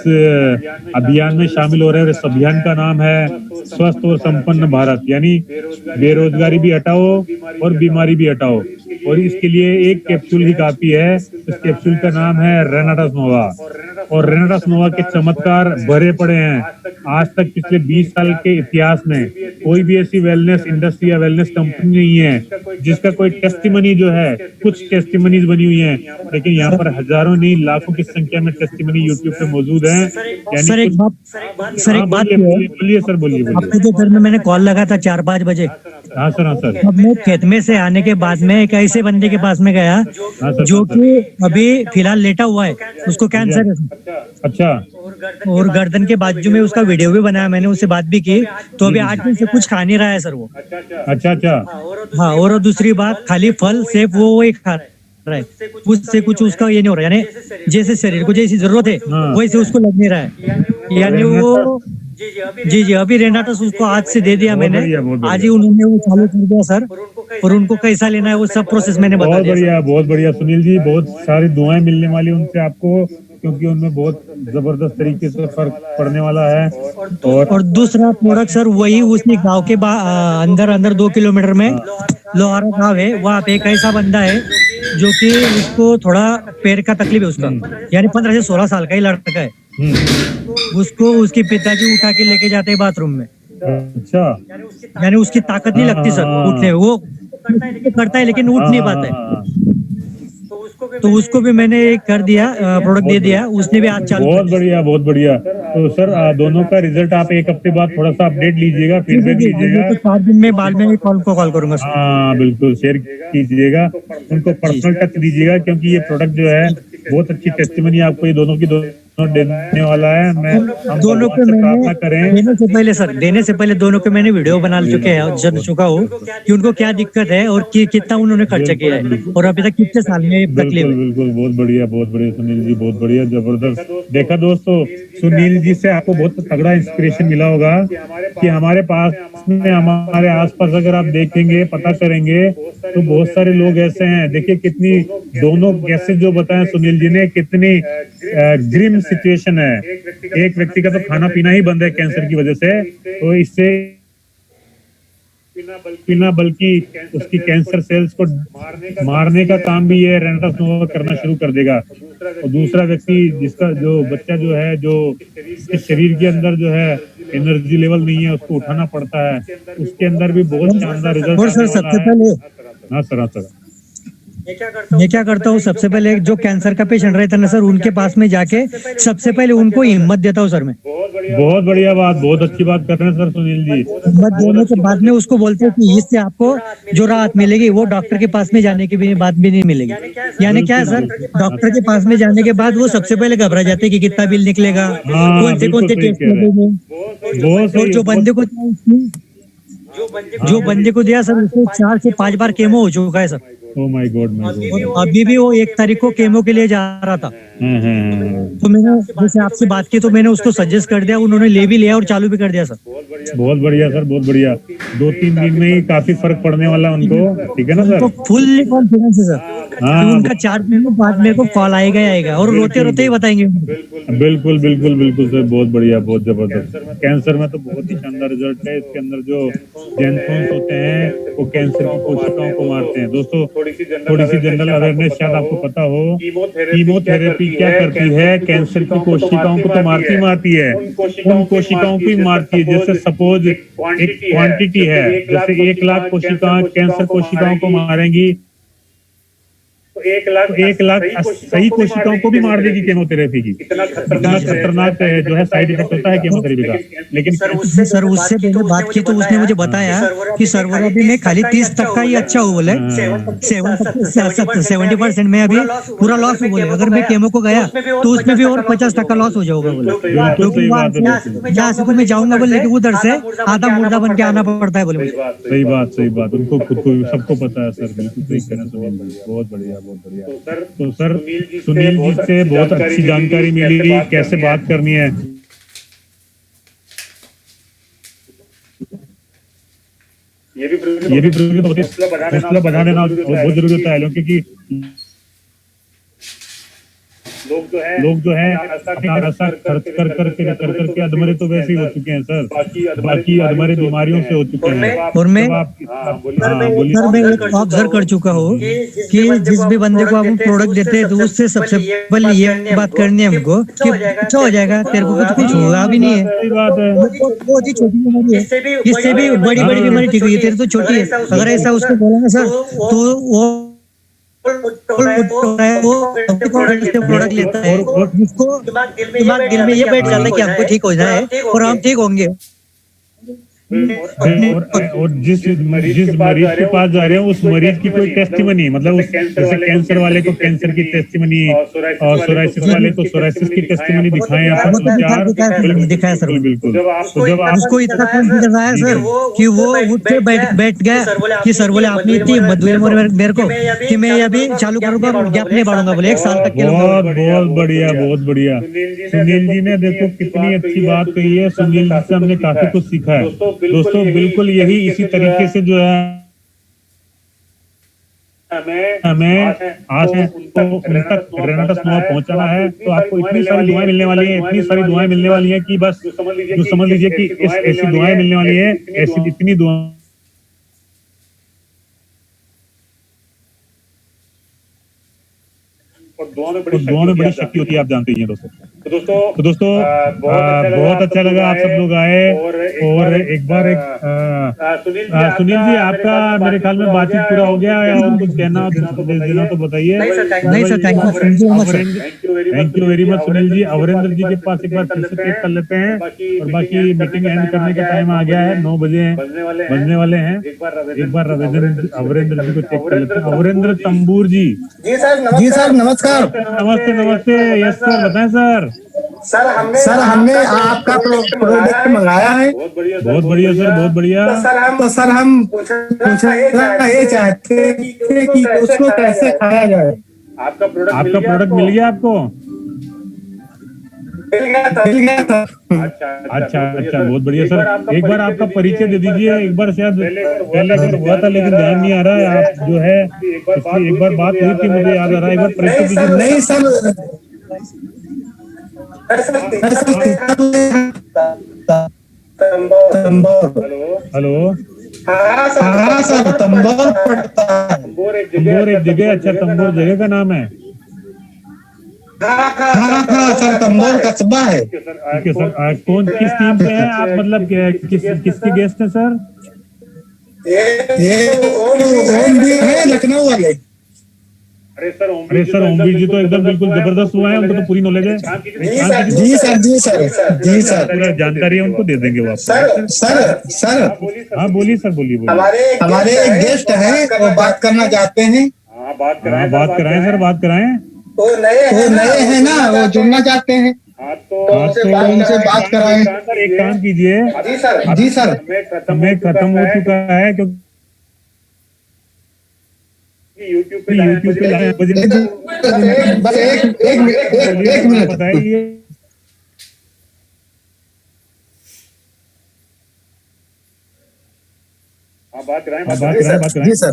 Speaker 1: अभियान में शामिल हो रहे हैं। इस अभियान का नाम है स्वस्थ और संपन्न भारत, यानी बेरोजगारी भी हटाओ और बीमारी भी हटाओ। और इसके लिए एक कैप्सूल ही काफी है। इस कैप्सूल का नाम है रेनाटास नोवा। और रेनाटा नोवा के चमत्कार भरे पड़े हैं। आज तक पिछले 20 साल के इतिहास में कोई भी ऐसी वेलनेस इंडस्ट्री या वेलनेस कंपनी नहीं है जिसका कोई टेस्टिमनी जो है, कुछ टेस्टिमनीज बनी हुई हैं, लेकिन यहाँ पर हजारों नहीं लाखों की संख्या में टेस्टिमनी यूट्यूब पे मौजूद है।
Speaker 11: सर एक बात
Speaker 1: बोलिए सर, बोलिए।
Speaker 11: आपके जो घर में मैंने कॉल लगा था 4-5 बजे।
Speaker 1: हाँ सर, हाँ सर।
Speaker 11: अब मैं खेत में से आने के बाद में एक ऐसे बंदे के पास में गया जो कि अभी फिलहाल लेटा हुआ है, उसको कैंसर है।
Speaker 1: अच्छा।
Speaker 11: और गर्दन के बाजू में उसका वीडियो भी बनाया, मैंने उससे बात भी की, तो अभी 8 दिन से कुछ खा नहीं रहा है सर वो।
Speaker 1: अच्छा अच्छा।
Speaker 11: हाँ, और दूसरी बात, खाली फल सेब वो ही खा रहा है, उससे कुछ उसका ये नहीं हो रहा है, यानी जैसे शरीर को जैसी जरूरत है वैसे उसको लग नहीं रहा है। यानी वो जी अभी रेनाटस उसको आज से दे दिया मैंने, आज ही उन्होंने वो चालू कर दिया सर, और उनको कैसा लेना है वो सब प्रोसेस मैंने बता दिया।
Speaker 1: बहुत बढ़िया सुनील जी, बहुत सारी दुआएं मिलने वाली उनसे आपको, क्योंकि उनमें बहुत जबरदस्त तरीके से फर्क पड़ने वाला है।
Speaker 11: और दूसरा प्रोडक्ट सर वही उसी गांव के अंदर 2 किलोमीटर में लोहारा गांव है, वहाँ पे एक ऐसा बंदा है जो कि उसको थोड़ा पैर का तकलीफ है उसका, यानी 15 से 16 साल का ही लड़का है। उसको उसके पिताजी उठा के लेके जाते हैं बाथरूम में।
Speaker 1: अच्छा।
Speaker 11: यानी उसकी ताकत नहीं लगती सर उठने, वो करता है लेकिन उठ नहीं पाता है, तो उसको भी मैंने कर दिया, प्रोडक्ट दे दिया, उसने भी आज चालू।
Speaker 1: बहुत बढ़िया, बहुत बढ़िया। तो सर दोनों का रिजल्ट आप 1 हफ्ते बाद थोड़ा सा अपडेट लीजिएगा, फीडबैक लीजिएगा।
Speaker 11: 4 दिन में बाद में कॉल करूंगा सर।
Speaker 1: हाँ बिल्कुल, शेयर कीजिएगा, उनको पर्सनल टच दीजिएगा, क्योंकि ये प्रोडक्ट जो है बहुत अच्छी टेस्टिमनी आपको ये दोनों की देने वाला है। मैं
Speaker 11: दोनों को प्रार्थना करें देने से पहले दोनों के मैंने वीडियो बना चुका हूँ कि उनको क्या दिक्कत है और कितना उन्होंने खर्चा किया है और अभी तक कितने साल में तकलीफ है।
Speaker 1: बिल्कुल, बहुत बढ़िया सुनील जी, बहुत बढ़िया, जबरदस्त। देखा दोस्तों, सुनील जी से आपको बहुत तगड़ा इंस्पिरेशन मिला होगा कि हमारे पास में, हमारे आसपास अगर आप देखेंगे, पता करेंगे तो बहुत सारे लोग ऐसे हैं। देखिए कितनी दोनों केसेस जो बताए सुनील जी ने, कितनी ग्रिम सिचुएशन है। एक व्यक्ति का तो खाना पीना ही बंद है कैंसर की वजह से, तो इससे बिना बल्कि उसकी कैंसर सेल्स को मारने का काम भी ये रेनाटा नोवा करना शुरू कर देगा। और दूसरा व्यक्ति जिसका जो बच्चा जो है, जो शरीर के अंदर जो है एनर्जी लेवल नहीं है, उसको उठाना पड़ता है, उसके अंदर भी बहुत शानदार रिजल्ट।
Speaker 11: और सर सबसे पहले
Speaker 1: हाँ सर,
Speaker 11: मैं क्या करता हूँ, सबसे पहले जो कैंसर का पेशेंट रहता है ना सर, उनके पास में जाके सबसे पहले उनको हिम्मत देता हूँ सर मैं।
Speaker 1: बहुत बढ़िया बात, बहुत अच्छी बात कर रहे हैं सर सुनील जी।
Speaker 11: हिम्मत देने के बाद में उसको बोलते हैं कि इससे आपको जो राहत मिलेगी वो डॉक्टर के पास में जाने की भी बात भी नहीं मिलेगी। यानी क्या है सर, डॉक्टर के पास में जाने के बाद वो सबसे पहले घबरा जाते हैं कि कितना बिल निकलेगा, कौन से टेस्ट लगेंगे, और जो बंदे को दिया सर उसको 4 से 5 बार केमो हो चुका है सर।
Speaker 1: Oh my God,
Speaker 11: अभी भी वो 1 तारीख को केमो के लिए जा रहा था। तो मैंने जैसे आपसे बात की तो मैंने उसको सजेस्ट कर दिया, उन्होंने ले भी लिया और चालू भी कर दिया सर।
Speaker 1: बहुत बढ़िया सर, बहुत बढ़िया। 2-3 दिन में ही काफी फर्क पड़ने वाला उनको, ठीक है ना सर?
Speaker 11: फुल कॉन्फिडेंस है सर। उनका 4 दिन में बाद मेरे को कॉल आएगा और रोते रोते ही बताएंगे।
Speaker 1: बिल्कुल सर, बहुत बढ़िया, बहुत जबरदस्त। कैंसर में तो बहुत ही शानदार रिजल्ट है। इसके अंदर जो जेनफोन्स होते हैं वो कैंसर की कोशिकाओं को मारते हैं। दोस्तों थोड़ी सी जनरल अवेयरनेस शायद आपको पता हो, कीमोथेरेपी क्या करती है, कैंसर की कोशिकाओं को तो मारती है, उन कोशिकाओं को ही मारती है। जैसे सपोज एक क्वांटिटी है, जैसे 1 लाख कोशिकाएं कैंसर कोशिकाओं को मारेंगी, तो 1 लाख सही कोशिकाओं को भी मार देगी केमोथेरेपी की। इतना खतरनाक जो है साइड इफेक्ट होता है केमोथेरेपी का। लेकिन सर
Speaker 11: उससे मैंने बात की तो उसने मुझे बताया कि सर अभी मैं खाली 30% ही अच्छा हूँ बोले, 70% में अभी पूरा लॉस हो बोले। अगर मैं केमो को गया तो उसमें भी और 50% लॉस हो जाऊंगा बोले। जहाँ से तो मैं जाऊंगा बोले कि उधर से आधा मुर्दा बन के आना पड़ता है बोले।
Speaker 1: सही बात, उनको खुद को सबको पता है सर। बिल्कुल सही कहना सुनील, बहुत बढ़िया। तो सर सुनील जी से बहुत अच्छी जानकारी मिली, कैसे बात करनी है। ये भी हौसला बढ़ा देना बहुत जरूरी होता है, क्योंकि लोग जो है अपना पैसा खर्च कर करके अधमरे तो वैसे ही हो चुके हैं सर, बाकी अधमरे बीमारियों से हो चुके हैं।
Speaker 11: और मैं एक ऑब्जर्व कर चुका हूँ कि जिस भी बंदे को आप प्रोडक्ट देते हैं तो उससे सबसे पहले ये बात करनी है हमको कि अच्छा हो जाएगा, तेरे को कुछ होगा भी नहीं है।
Speaker 1: सही बात है।
Speaker 11: बहुत ही छोटी बीमारी है, इससे भी बड़ी बड़ी बीमारी ठीक हुई है, तेरे तो छोटी है। अगर ऐसा उसको बोला ना सर तो वो प्रोडक्ट लेता है, उसको दिल में ये बैठ जाता है कि हमको ठीक हो जाए और हम ठीक होंगे।
Speaker 1: और जिस मरीज के पास जा रहे हैं उस मरीज की कोई टेस्टिमनी, मतलब उस जैसे कैंसर वाले को कैंसर की टेस्टिमनी और सोराइसिस वाले को सोराइसिस की टेस्टिमनी दिखाएं अपन।
Speaker 11: दिखाया सर,
Speaker 1: बिल्कुल।
Speaker 11: तो जब उसको इतना कॉन्फिडेंस आया सर कि वो उठ के बैठ गया कि सर बोले आपने इतनी हिम्मत दी मेरे को कि मैं अभी चालू करूंगा, गैप नहीं बढ़ूंगा, बोले 1 साल तक के लिए।
Speaker 1: बहुत बढ़िया, बहुत बढ़िया। सुनील जी ने देखो कितनी अच्छी बात कही है। सुनील जी से हमने काफी कुछ सीखा है दोस्तों। बिल्कुल यही इसी तरीके से जो है हमें आज उनको उन तक रेनाटा स्नोआ पहुंचाना है। तो आपको इतनी सारी दुआएं मिलने वाली हैं, इतनी सारी दुआएं मिलने वाली हैं कि बस जो समझ लीजिए कि ऐसी दुआएं मिलने वाली है, ऐसी इतनी दुआ और दुआ में बड़ी शक्ति होती है, आप जानते ही हैं दोस्तों। तो दोस्तों बहुत अच्छा लगा आप सब लोग आए। और एक बार सुनील जी आपका मेरे ख्याल में बातचीत पूरा हो गया है, और कुछ कहना देना तो बताइए।
Speaker 11: नहीं sir,
Speaker 1: thank you very much Sunil ji. Avrendra ji के पास एक बार फिर से चेक कर लेते हैं, और बाकी मीटिंग एंड करने का टाइम आ गया है, 9 बजे बजने वाले हैं। एक बार अवरेंद्र जी को चेक कर लेते हैं। अवरेंद्र तंबूर जी।
Speaker 10: जी सर नमस्कार।
Speaker 1: नमस्ते। यस सर, बताएं सर।
Speaker 10: सर हमने आपका प्रोडक्ट मंगाया है।
Speaker 1: बहुत बढ़िया सर, बहुत बढ़िया।
Speaker 10: तो सर हम पूछना ये चाहते थे कि उसको कैसे खाया जाए।
Speaker 1: आपका प्रोडक्ट मिल गया आपको?
Speaker 10: मिल गया था।
Speaker 1: अच्छा, बहुत बढ़िया सर। एक बार आपका परिचय दे दीजिए। एक बार शायद पहले बार हुआ था लेकिन ध्यान नहीं आ रहा है। आप जो है एक बार बात हुई थी, मुझे याद आ रहा है। एक बार परिचय दीजिए।
Speaker 10: नहीं सर,
Speaker 1: हेलो।
Speaker 10: हाँ सर, तंबोर
Speaker 1: एक जगह। अच्छा, तंबोर जगह का नाम है?
Speaker 10: हाँ सर, तंबोर कस्बा है।
Speaker 1: ठीक है सर। कौन किस टीम से हैं आप, मतलब किसके गेस्ट हैं सर?
Speaker 10: ये ओम भी है, लखनऊ वाले।
Speaker 1: अरे सर ओमवीर जी तो एकदम बिल्कुल जबरदस्त हुआ है, उनको तो पूरी नॉलेज है।
Speaker 10: जी सर
Speaker 1: पूरा जानकारी है, उनको दे देंगे वो।
Speaker 10: सर
Speaker 1: हाँ बोलिए सर, बोलिए।
Speaker 10: हमारे एक गेस्ट हैं, वो बात करना चाहते हैं।
Speaker 1: बात कराएं सर, बात कराएं।
Speaker 10: वो नए हैं ना, वो जुड़ना चाहते हैं, तो उनसे बात कराएं।
Speaker 1: एक काम कीजिए।
Speaker 10: जी सर।
Speaker 1: समय खत्म हो चुका है, क्योंकि YouTube पे
Speaker 10: बस एक मिनट
Speaker 1: बताइए। बात कराएं।
Speaker 10: जी सर।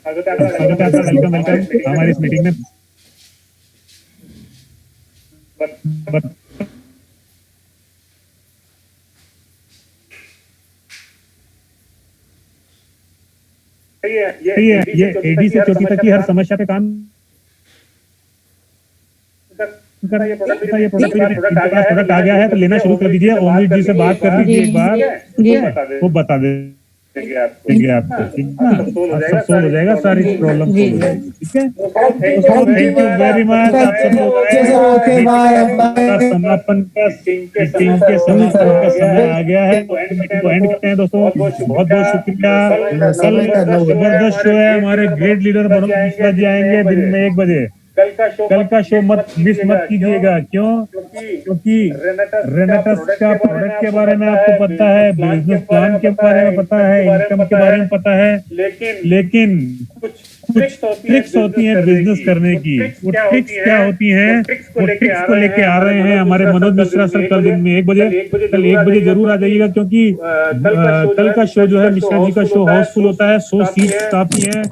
Speaker 1: वेलकम हमारी इस मीटिंग में। ये एडी से चोटी तक की हर समस्या पे काम ये प्रोडक्ट आ गया है, तो लेना शुरू कर दीजिए। ओमवीर जी से बात कर लीजिए एक बार, वो बता देंगे आपको। ठीक है, सब सोल्व हो जाएगा, सारी प्रॉब्लम सोल्व हो जाएगी। ठीक है, थैंक यू वेरी मच। आप सब लोग समापन का मीटिंग के समापन का समय आ गया है, तो एंड करते हैं दोस्तों। बहुत बहुत शुक्रिया। कल जबरदस्त शो है, हमारे ग्रेट लीडर मनोज मिश्रा जी आएंगे दिन में 1 बजे। कल का शो मत मिस मत कीजिएगा। क्यों? क्योंकि रेनेटस का प्रोडक्ट के बारे में आपको पता है, बिजनेस प्लान के बारे में पता है, इनकम के बारे में पता है, लेकिन कुछ ट्रिक्स होती हैं बिजनेस करने की। वो ट्रिक्स क्या होती हैं? वो ट्रिक्स को लेके आ रहे हैं हमारे मनोज मिश्रा सर कल दिन में 1 बजे। कल 1 बजे जरूर आ जाइएगा, क्योंकि कल का शो जो है मिश्रा जी का शो हाउसफुल होता है। 100 सीट्स काफी है।